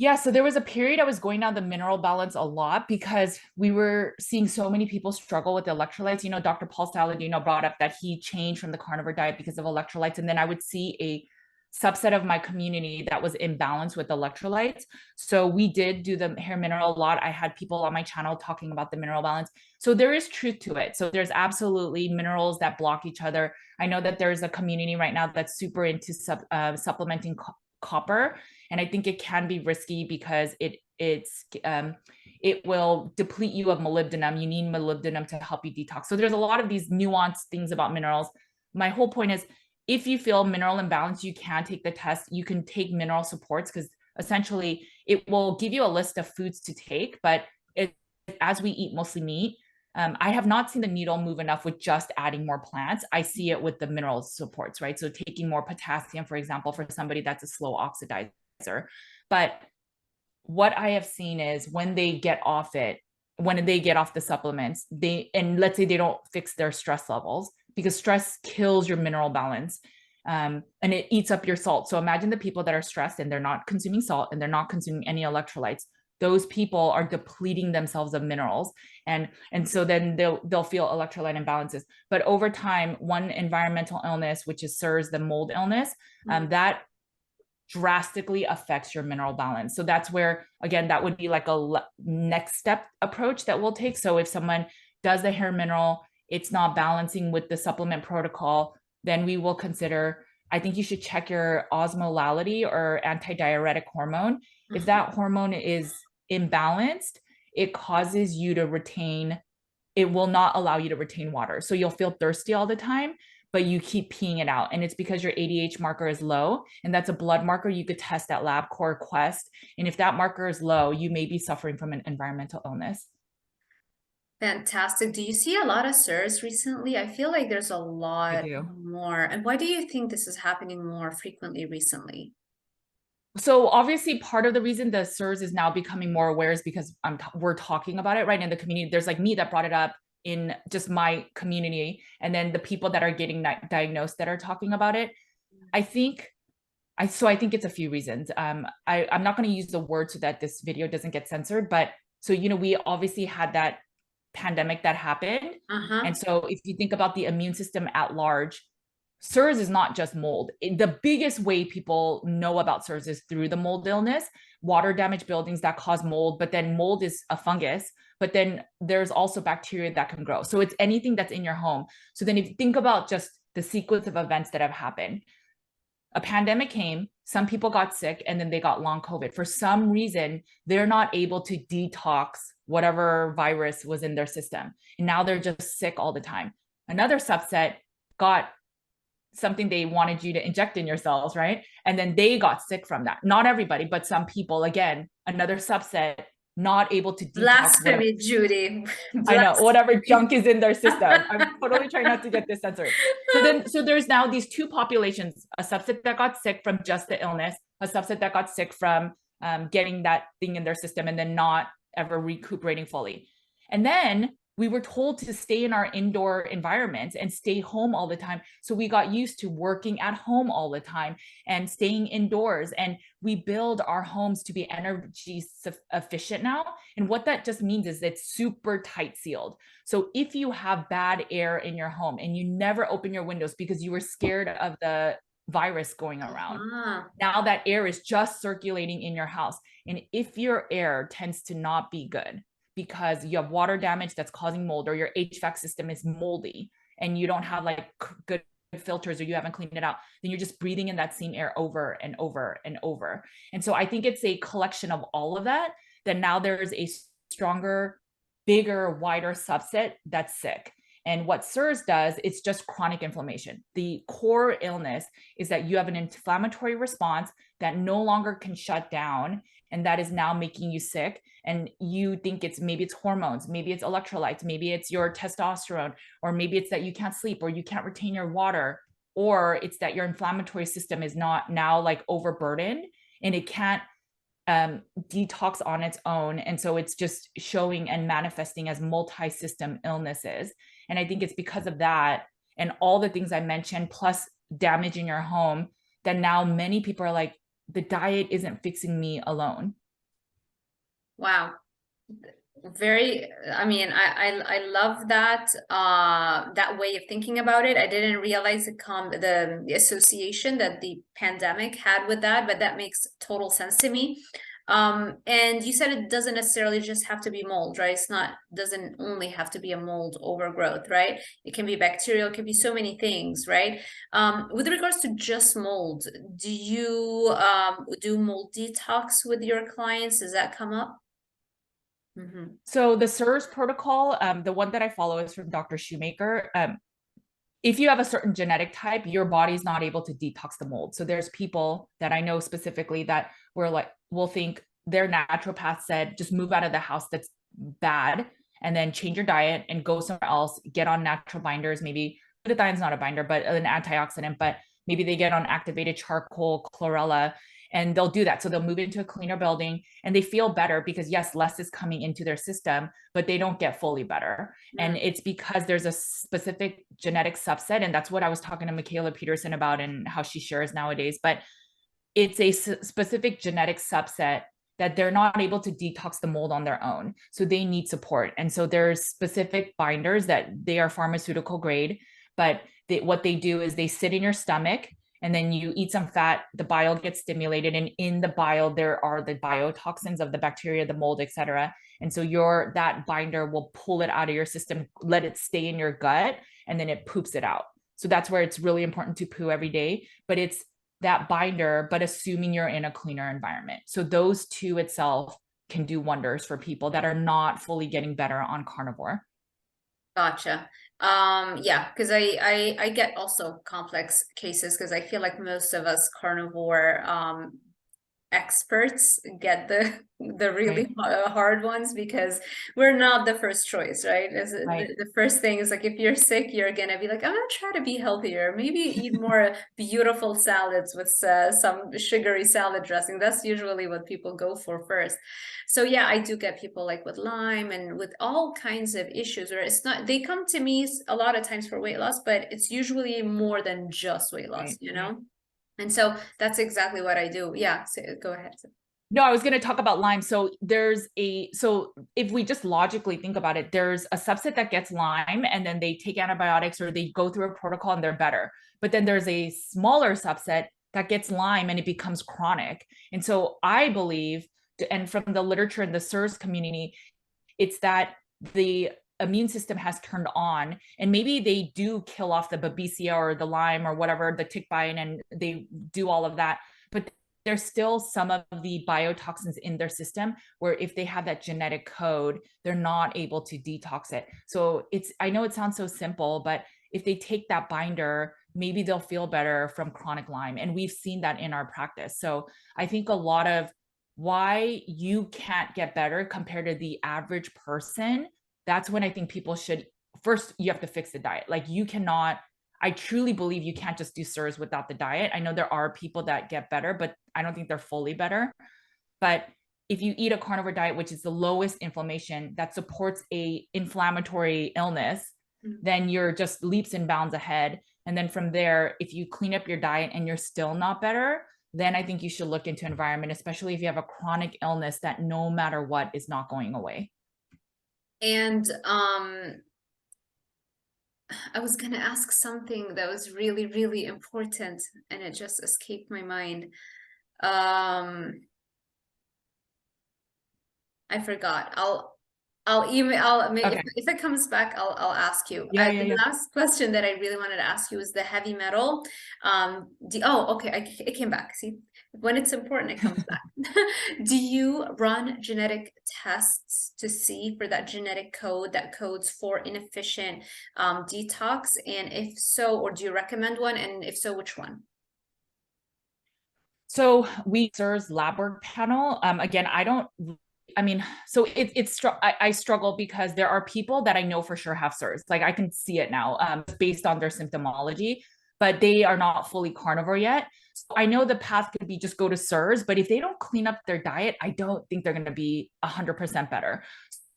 yeah, so there was a period I was going down the mineral balance a lot because we were seeing so many people struggle with electrolytes. You know, Dr. Paul Saladino brought up that he changed from the carnivore diet because of electrolytes. And then I would see a subset of my community that was imbalanced with electrolytes. So we did do the hair mineral a lot. I had people on my channel talking about the mineral balance. So there is truth to it. So there's absolutely minerals that block each other. I know that there's a community right now that's super into supplementing copper, and I think it can be risky because it will deplete you of molybdenum. You need molybdenum to help you detox. So there's a lot of these nuanced things about minerals. My whole point is, if you feel mineral imbalance, you can take the test. You can take mineral supports because essentially it will give you a list of foods to take. But as we eat mostly meat, I have not seen the needle move enough with just adding more plants. I see it with the mineral supports, right? So taking more potassium, for example, for somebody that's a slow oxidizer. But what I have seen is when they get off it, when they get off the supplements, and let's say they don't fix their stress levels, because stress kills your mineral balance, and it eats up your salt. So imagine the people that are stressed and they're not consuming salt and they're not consuming any electrolytes. Those people are depleting themselves of minerals, and so then they'll feel electrolyte imbalances. But over time, one environmental illness, which is CIRS, the mold illness, that drastically affects your mineral balance. So that's where, again, that would be like a next step approach that we'll take. So if someone does the hair mineral, it's not balancing with the supplement protocol, then we will consider, I think you should check your osmolality or antidiuretic hormone. If that hormone is imbalanced, it causes you to retain, it will not allow you to retain water. So you'll feel thirsty all the time, but you keep peeing it out. And it's because your ADH marker is low. And that's a blood marker you could test at LabCorp Quest. And if that marker is low, you may be suffering from an environmental illness. Fantastic. Do you see a lot of SIRS recently? I feel like there's a I lot do. more. And why do you think this is happening more frequently recently? So obviously part of the reason the SIRS is now becoming more aware is because we're talking about it right in the community. There's like me that brought it up in just my community, and then the people that are getting diagnosed that are talking about it. I think it's a few reasons. I'm not going to use the word so that this video doesn't get censored, but so, you know, we obviously had that pandemic that happened. And so if you think about the immune system at large, SIRS is not just mold. The biggest way people know about SIRS is through the mold illness, water damaged buildings that cause mold, but then mold is a fungus, but then there's also bacteria that can grow. So it's anything that's in your home. So then if you think about just the sequence of events that have happened, a pandemic came, some people got sick, and then they got long COVID. For some reason, they're not able to detox whatever virus was in their system. And now they're just sick all the time. Another subset got something they wanted you to inject in your cells, right? And then they got sick from that. Not everybody, but some people, again, another subset, not able to detox whatever. Blasphemy, Judy. I know, whatever Blasphemy. junk is in their system. I'm totally trying not to get this censored. So there's now these two populations, a subset that got sick from just the illness, a subset that got sick from getting that thing in their system and then not ever recuperating fully. And then we were told to stay in our indoor environments and stay home all the time. So we got used to working at home all the time and staying indoors. And we build our homes to be energy efficient now. And what that just means is it's super tight sealed. So if you have bad air in your home and you never open your windows because you were scared of the virus going around, now that air is just circulating in your house. And if your air tends to not be good, because you have water damage that's causing mold, or your HVAC system is moldy and you don't have like good filters, or you haven't cleaned it out, then you're just breathing in that same air over and over and over. And so I think it's a collection of all of that, that now there's a stronger, bigger, wider subset that's sick. And what SIRS does, it's just chronic inflammation. The core illness is that you have an inflammatory response that no longer can shut down, and that is now making you sick. And you think maybe it's hormones, maybe it's electrolytes, maybe it's your testosterone, or maybe it's that you can't sleep or you can't retain your water, or it's that your inflammatory system is not now like overburdened and it can't detox on its own. And so it's just showing and manifesting as multi-system illnesses. And I think it's because of that and all the things I mentioned, plus damaging your home, that now many people are like, the diet isn't fixing me alone. Wow. Very, I mean, I love that that way of thinking about it. I didn't realize the association that the pandemic had with that, but that makes total sense to me. And you said it doesn't necessarily just have to be mold, right? Doesn't only have to be a mold overgrowth, right? It can be bacterial, it can be so many things, right? With regards to just mold, do you do mold detox with your clients? Does that come up? So the SIRS protocol, the one that I follow is from Dr. Shoemaker. If you have a certain genetic type, your body's not able to detox the mold. So there's people that I know specifically that will think their naturopath said, just move out of the house that's bad and then change your diet and go somewhere else, get on natural binders. Maybe glutathione's not a binder, but an antioxidant, but maybe they get on activated charcoal, chlorella, and they'll do that. So they'll move into a cleaner building and they feel better because yes, less is coming into their system, but they don't get fully better. And it's because there's a specific genetic subset. And that's what I was talking to Michaela Peterson about and how she shares nowadays. But it's a specific genetic subset that they're not able to detox the mold on their own. So they need support. And so there's specific binders that they are pharmaceutical grade, but what they do is they sit in your stomach, and then you eat some fat, the bile gets stimulated, and in the bile there are the biotoxins of the bacteria, the mold, etc. And so that binder will pull it out of your system, let it stay in your gut, and then it poops it out. So that's where it's really important to poo every day, but it's that binder, but assuming you're in a cleaner environment. So those two itself can do wonders for people that are not fully getting better on carnivore. Gotcha. Yeah, because I get also complex cases because I feel like most of us carnivore experts get the really hard ones because we're not the first choice, right? The first thing is like, if you're sick, you're gonna be like, I'm gonna try to be healthier, maybe eat more beautiful salads with some sugary salad dressing. That's usually what people go for first. So yeah, I do get people like with Lyme and with all kinds of issues where it's not, they come to me a lot of times for weight loss, but it's usually more than just weight loss, you know? And so that's exactly what I do. Yeah, so go ahead. No, I was going to talk about Lyme. So if we just logically think about it, there's a subset that gets Lyme and then they take antibiotics or they go through a protocol and they're better. But then there's a smaller subset that gets Lyme and it becomes chronic. And so I believe, and from the literature in the SIRS community, it's that the immune system has turned on, and maybe they do kill off the Babesia or the Lyme or whatever, the tick bite, and they do all of that, but there's still some of the biotoxins in their system where if they have that genetic code, they're not able to detox it. So I know it sounds so simple, but if they take that binder, maybe they'll feel better from chronic Lyme. And we've seen that in our practice. So I think a lot of why you can't get better compared to the average person, that's when I think people should, first, you have to fix the diet. Like you cannot, I truly believe you can't just do SIRS without the diet. I know there are people that get better, but I don't think they're fully better. But if you eat a carnivore diet, which is the lowest inflammation that supports a inflammatory illness, then you're just leaps and bounds ahead. And then from there, if you clean up your diet and you're still not better, then I think you should look into environment, especially if you have a chronic illness that no matter what is not going away. And I was gonna ask something that was really, really important, and it just escaped my mind. I forgot. Okay. If it comes back, I'll ask you. Yeah. The last question that I really wanted to ask you is the heavy metal. Okay, it came back. See, when it's important, it comes back. Do you run genetic tests to see for that genetic code that codes for inefficient detox? And if so, or do you recommend one? And if so, which one? So we SIRS lab work panel. Again, so I struggle because there are people that I know for sure have SIRS. Like I can see it now, based on their symptomology, but they are not fully carnivore yet. So I know the path could be just go to SIRS, but if they don't clean up their diet, I don't think they're going to be 100% better.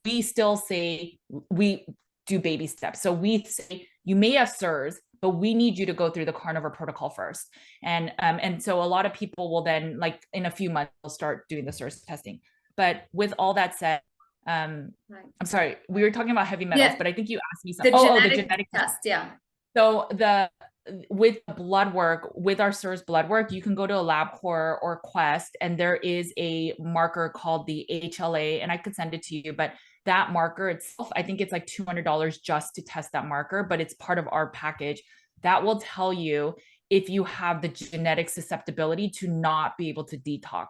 We still say we do baby steps. So we say you may have SIRS, but we need you to go through the carnivore protocol first. And so a lot of people will then, like in a few months, will start doing the SIRS testing. But with all that said, right. I'm sorry, we were talking about heavy metals, but I think you asked me something. The genetic test, yeah. So with blood work, with our SIRS blood work, you can go to a LabCorp or Quest, and there is a marker called the HLA, and I could send it to you, but that marker itself, I think it's like $200 just to test that marker, but it's part of our package that will tell you if you have the genetic susceptibility to not be able to detox.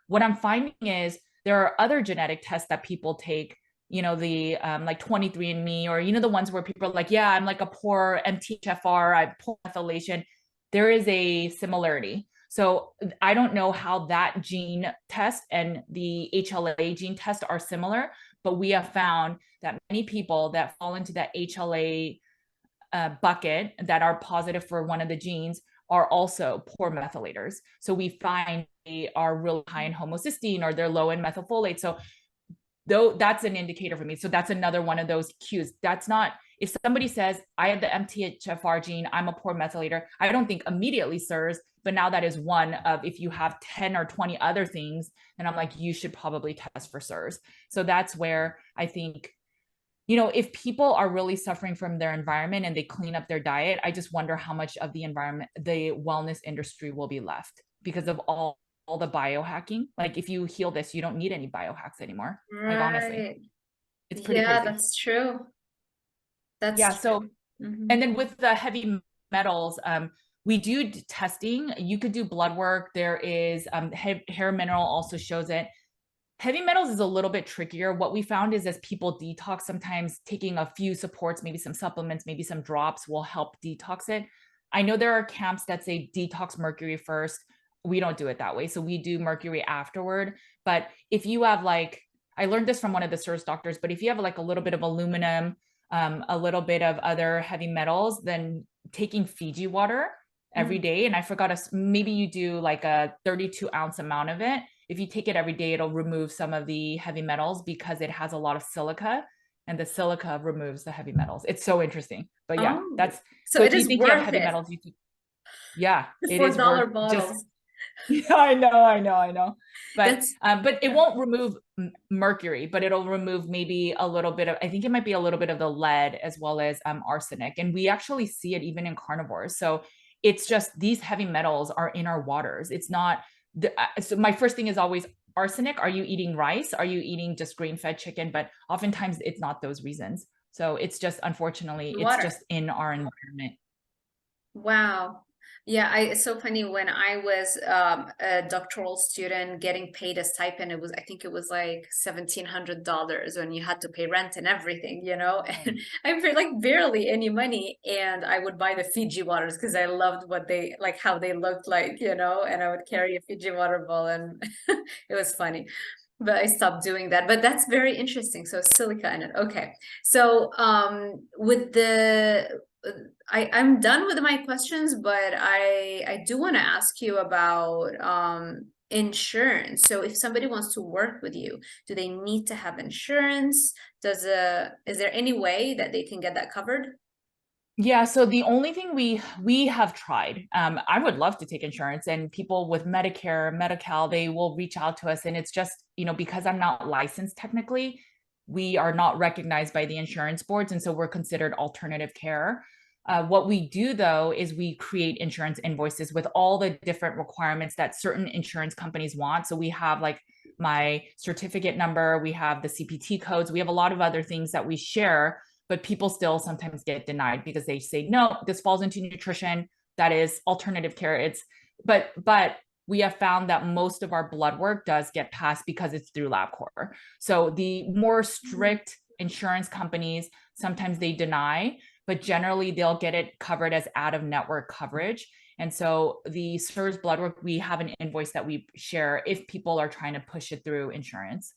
What I'm finding is there are other genetic tests that people take, the like 23andMe, or the ones where people are like, yeah, I'm like a poor MTHFR, I have poor methylation. There is a similarity. So I don't know how that gene test and the HLA gene test are similar, but we have found that many people that fall into that HLA bucket that are positive for one of the genes are also poor methylators. So we find they are really high in homocysteine or they're low in methylfolate. So though that's an indicator for me. So that's another one of those cues. That's not, if somebody says I have the MTHFR gene, I'm a poor methylator, I don't think immediately SIRS, but now that is one of, if you have 10 or 20 other things, then I'm like, you should probably test for SIRS. So that's where I think, if people are really suffering from their environment and they clean up their diet, I just wonder how much of the environment, the wellness industry will be left because of all the biohacking. Like if you heal this, you don't need any biohacks anymore. Right. Like honestly, it's pretty crazy. Yeah, that's true. That's true. So, and then with the heavy metals, we do testing. You could do blood work. There is hair mineral also shows it. Heavy metals is a little bit trickier. What we found is as people detox, sometimes taking a few supports, maybe some supplements, maybe some drops will help detox it. I know there are camps that say detox mercury first. We don't do it that way. So we do mercury afterward. But if you have I learned this from one of the SIRS doctors, but if you have like a little bit of aluminum, a little bit of other heavy metals, then taking Fiji water every day, and I forgot, maybe you do like a 32-ounce amount of it. If you take it every day, it'll remove some of the heavy metals because it has a lot of silica, and the silica removes the heavy metals. It's so interesting. But yeah, that's so if you think you have heavy metals, yeah, it is worth bottles. Yeah, I know. But it won't remove mercury, but it'll remove maybe a little bit of, I think it might be a little bit of the lead as well as arsenic. And we actually see it even in carnivores. So it's just these heavy metals are in our waters. It's not, so my first thing is always arsenic. Are you eating rice? Are you eating just grain-fed chicken? But oftentimes it's not those reasons. So it's just, unfortunately, it's just in our environment. Wow. Yeah, it's so funny when I was a doctoral student getting paid a stipend, it was, I think it was like $1,700 when you had to pay rent and everything, you know, and I feel like barely any money. And I would buy the Fiji waters because I loved what they like, how they looked like, you know, and I would carry a Fiji water bottle and it was funny. But I stopped doing that. But that's very interesting. So silica in it. Okay. So with the I'm done with my questions, but I do want to ask you about insurance. So if somebody wants to work with you, do they need to have insurance? Is there any way that they can get that covered? Yeah, so the only thing we have tried, I would love to take insurance, and people with Medicare, Medi-Cal, they will reach out to us, and it's just, because I'm not licensed technically, we are not recognized by the insurance boards, and so we're considered alternative care. What we do though is we create insurance invoices with all the different requirements that certain insurance companies want. So we have like my certificate number, we have the CPT codes, we have a lot of other things that we share, but people still sometimes get denied because they say, no, this falls into nutrition. That is alternative care. But we have found that most of our blood work does get passed because it's through LabCorp. So the more strict insurance companies, sometimes they deny, but generally they'll get it covered as out of network coverage. And so the CIRS blood work, we have an invoice that we share if people are trying to push it through insurance.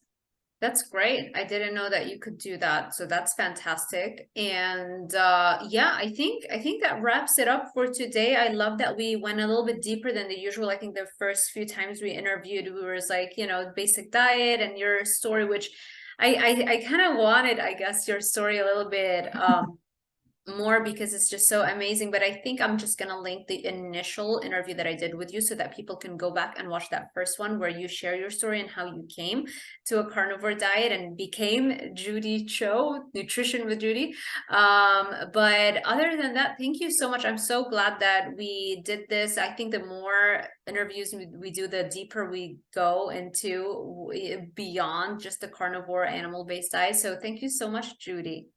That's great. I didn't know that you could do that. So that's fantastic. And yeah, I think that wraps it up for today. I love that we went a little bit deeper than the usual. I think the first few times we interviewed, we were like, basic diet and your story, which I kind of wanted, I guess, your story a little bit more because it's just so amazing. But I think I'm just gonna link the initial interview that I did with you so that people can go back and watch that first one where you share your story and how you came to a carnivore diet and became Judy Cho, Nutrition with Judy. But other than that, thank you so much. I'm so glad that we did this. I think the more interviews we do, the deeper we go into beyond just the carnivore animal-based diet. So thank you so much, Judy.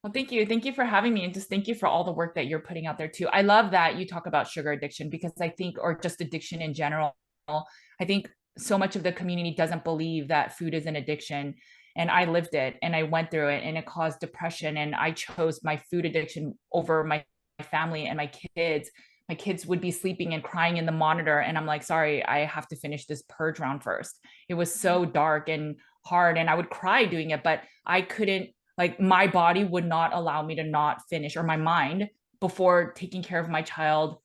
Well, thank you. Thank you for having me. And just thank you for all the work that you're putting out there too. I love that you talk about sugar addiction because I think, or just addiction in general, I think so much of the community doesn't believe that food is an addiction. And I lived it and I went through it and it caused depression. And I chose my food addiction over my family and my kids. My kids would be sleeping and crying in the monitor. And I'm like, sorry, I have to finish this purge round first. It was so dark and hard. And I would cry doing it, but I couldn't, like my body would not allow me to not finish, or my mind, before taking care of my child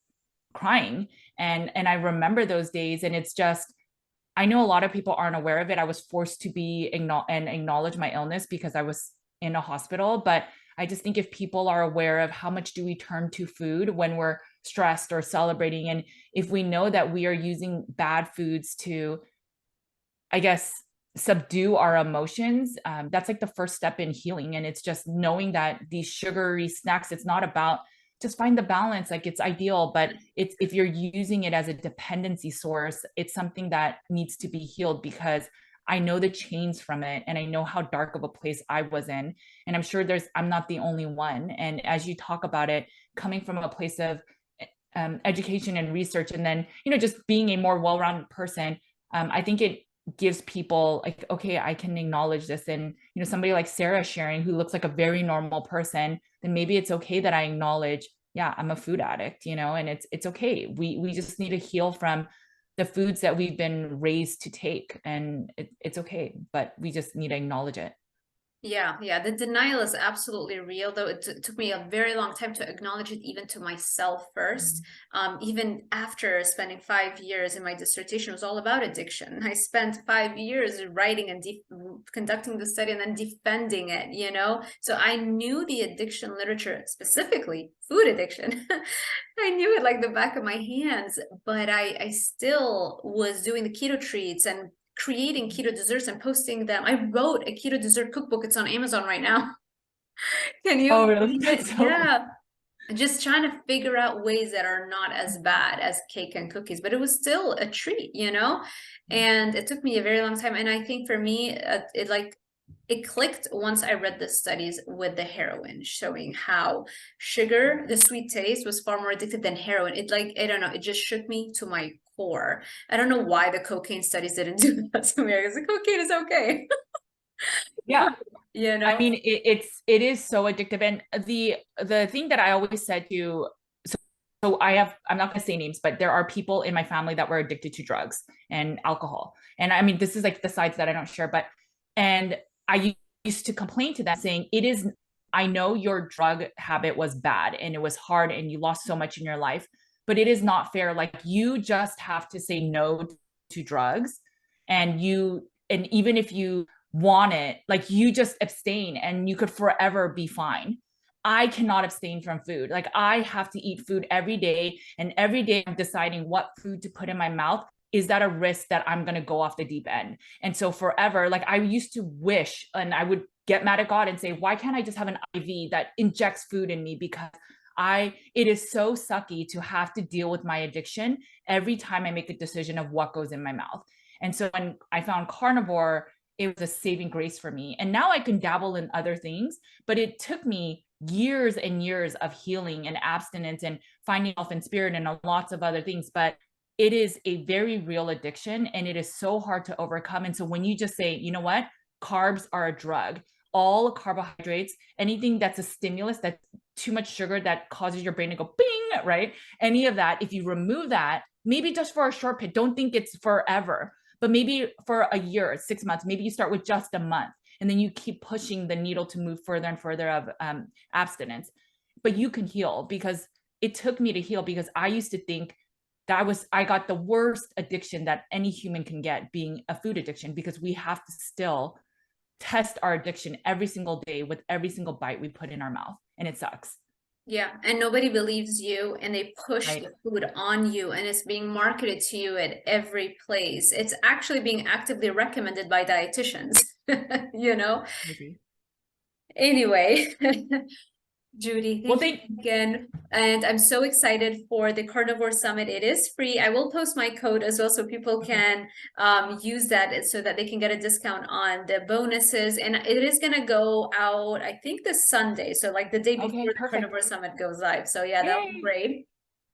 crying. And I remember those days, and it's just, I know a lot of people aren't aware of it. I was forced to be and acknowledge my illness because I was in a hospital. But I just think if people are aware of how much do we turn to food when we're stressed or celebrating, and if we know that we are using bad foods to, I guess, subdue our emotions, that's like the first step in healing. And it's just knowing that these sugary snacks, it's not about, just find the balance, like it's ideal, but it's, if you're using it as a dependency source, it's something that needs to be healed, because I know the chains from it and I know how dark of a place I was in. And I'm sure I'm not the only one. And as you talk about it, coming from a place of education and research, and then, just being a more well-rounded person, I think it gives people like, okay, I can acknowledge this. And somebody like Sarah sharing, who looks like a very normal person, then maybe it's okay that I acknowledge, yeah, I'm a food addict, and it's okay. We just need to heal from the foods that we've been raised to take, and it's okay, but we just need to acknowledge it. Yeah, the denial is absolutely real, though it took me a very long time to acknowledge it, even to myself first. Even after spending 5 years in my dissertation, was all about addiction. I spent 5 years writing and conducting the study and then defending it, So I knew the addiction literature, specifically food addiction. I knew it like the back of my hands, but I still was doing the keto treats and creating keto desserts and posting them. I wrote a keto dessert cookbook. It's on Amazon right now. Can you Oh, really? believe it? That's so Yeah. Just trying to figure out ways that are not as bad as cake and cookies, but it was still a treat, And it took me a very long time. And I think for me, it like it clicked once I read the studies with the heroin showing how sugar, the sweet taste, was far more addictive than heroin. It like, I don't know, it just shook me to my core. I don't know why the cocaine studies didn't do that to me. I was like, cocaine is okay. Yeah. You I know? mean, it is so addictive. And the thing that I always said to, so I'm not going to say names, but there are people in my family that were addicted to drugs and alcohol. And I mean, this is like the sides that I don't share, but, and I used to complain to them saying, I know your drug habit was bad and it was hard and you lost so much in your life, but it is not fair. Like you just have to say no to drugs, and even if you want it, like you just abstain and you could forever be fine. I cannot abstain from food. Like I have to eat food every day, and every day I'm deciding what food to put in my mouth. Is that a risk that I'm going to go off the deep end? And so forever, like I used to wish, and I would get mad at God and say, why can't I just have an IV that injects food in me? Because it is so sucky to have to deal with my addiction every time I make a decision of what goes in my mouth. And so when I found carnivore, it was a saving grace for me. And now I can dabble in other things, but it took me years and years of healing and abstinence and finding health and spirit and lots of other things. But it is a very real addiction and it is so hard to overcome. And so when you just say, you know what, carbs are a drug, all carbohydrates, anything that's a stimulus, that's too much sugar that causes your brain to go bing, right? Any of that, if you remove that, maybe just for a short period, don't think it's forever, but maybe for a year, 6 months, maybe you start with just a month and then you keep pushing the needle to move further and further of abstinence. But you can heal, because it took me to heal, because I used to think I got the worst addiction that any human can get, being a food addiction, because we have to still test our addiction every single day with every single bite we put in our mouth, and it sucks. Yeah, and nobody believes you, and they push Right. the food on you, and it's being marketed to you at every place. It's actually being actively recommended by dietitians, you know? Crazy. Anyway, Judy, Well, thank you again. And I'm so excited for the Carnivore Summit. It is free. I will post my code as well so people okay. can use that so that they can get a discount on the bonuses. And it is going to go out, I think, this Sunday. So like the day Okay, before the perfect. Carnivore Summit goes live. So yeah, that would be Yay. great.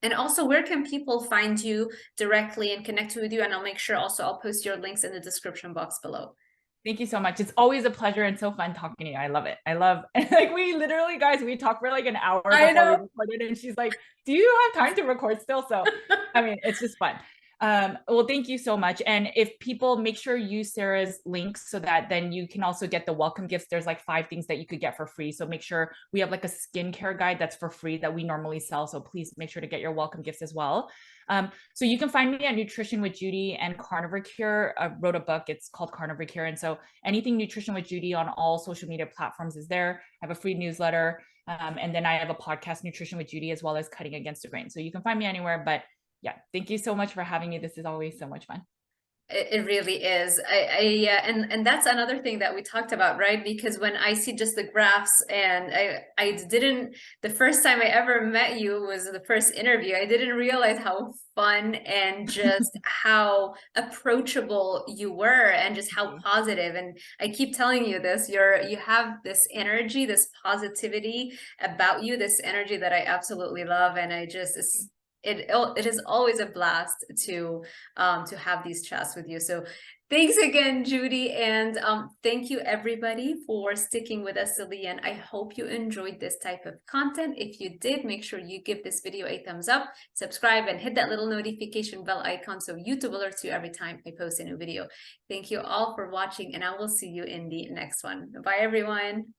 And also, where can people find you directly and connect with you? And I'll make sure also I'll post your links in the description box below. Thank you so much. It's always a pleasure and so fun talking to you. I love it. I love like we literally, guys, we talked for like an hour I before we know. recorded, and she's like, "Do you have time to record still?" So, I mean, it's just fun. Well, thank you so much. And if people, make sure you use Sarah's links so that then you can also get the welcome gifts. There's like 5 things that you could get for free. So make sure we have like a skincare guide that's for free that we normally sell. So please make sure to get your welcome gifts as well. So you can find me at Nutrition with Judy and Carnivore Cure. I wrote a book. It's called Carnivore Cure. And so anything Nutrition with Judy on all social media platforms is there. I have a free newsletter. And then I have a podcast, Nutrition with Judy, as well as Cutting Against the Grain. So you can find me anywhere. But yeah, thank you so much for having me. This is always so much fun. It really is. And that's another thing that we talked about, right? Because when I see just the graphs, and I didn't, the first time I ever met you was the first interview. I didn't realize how fun and just how approachable you were, and just how positive. And I keep telling you this, you have this energy, this positivity about you, this energy that I absolutely love. And I just, it is always a blast to have these chats with you. So thanks again, Judy, and thank you everybody for sticking with us till the end. I hope you enjoyed this type of content. If you did, make sure you give this video a thumbs up, subscribe, and hit that little notification bell icon so YouTube alerts you every time I post a new video. Thank you all for watching, and I will see you in the next one. Bye, everyone.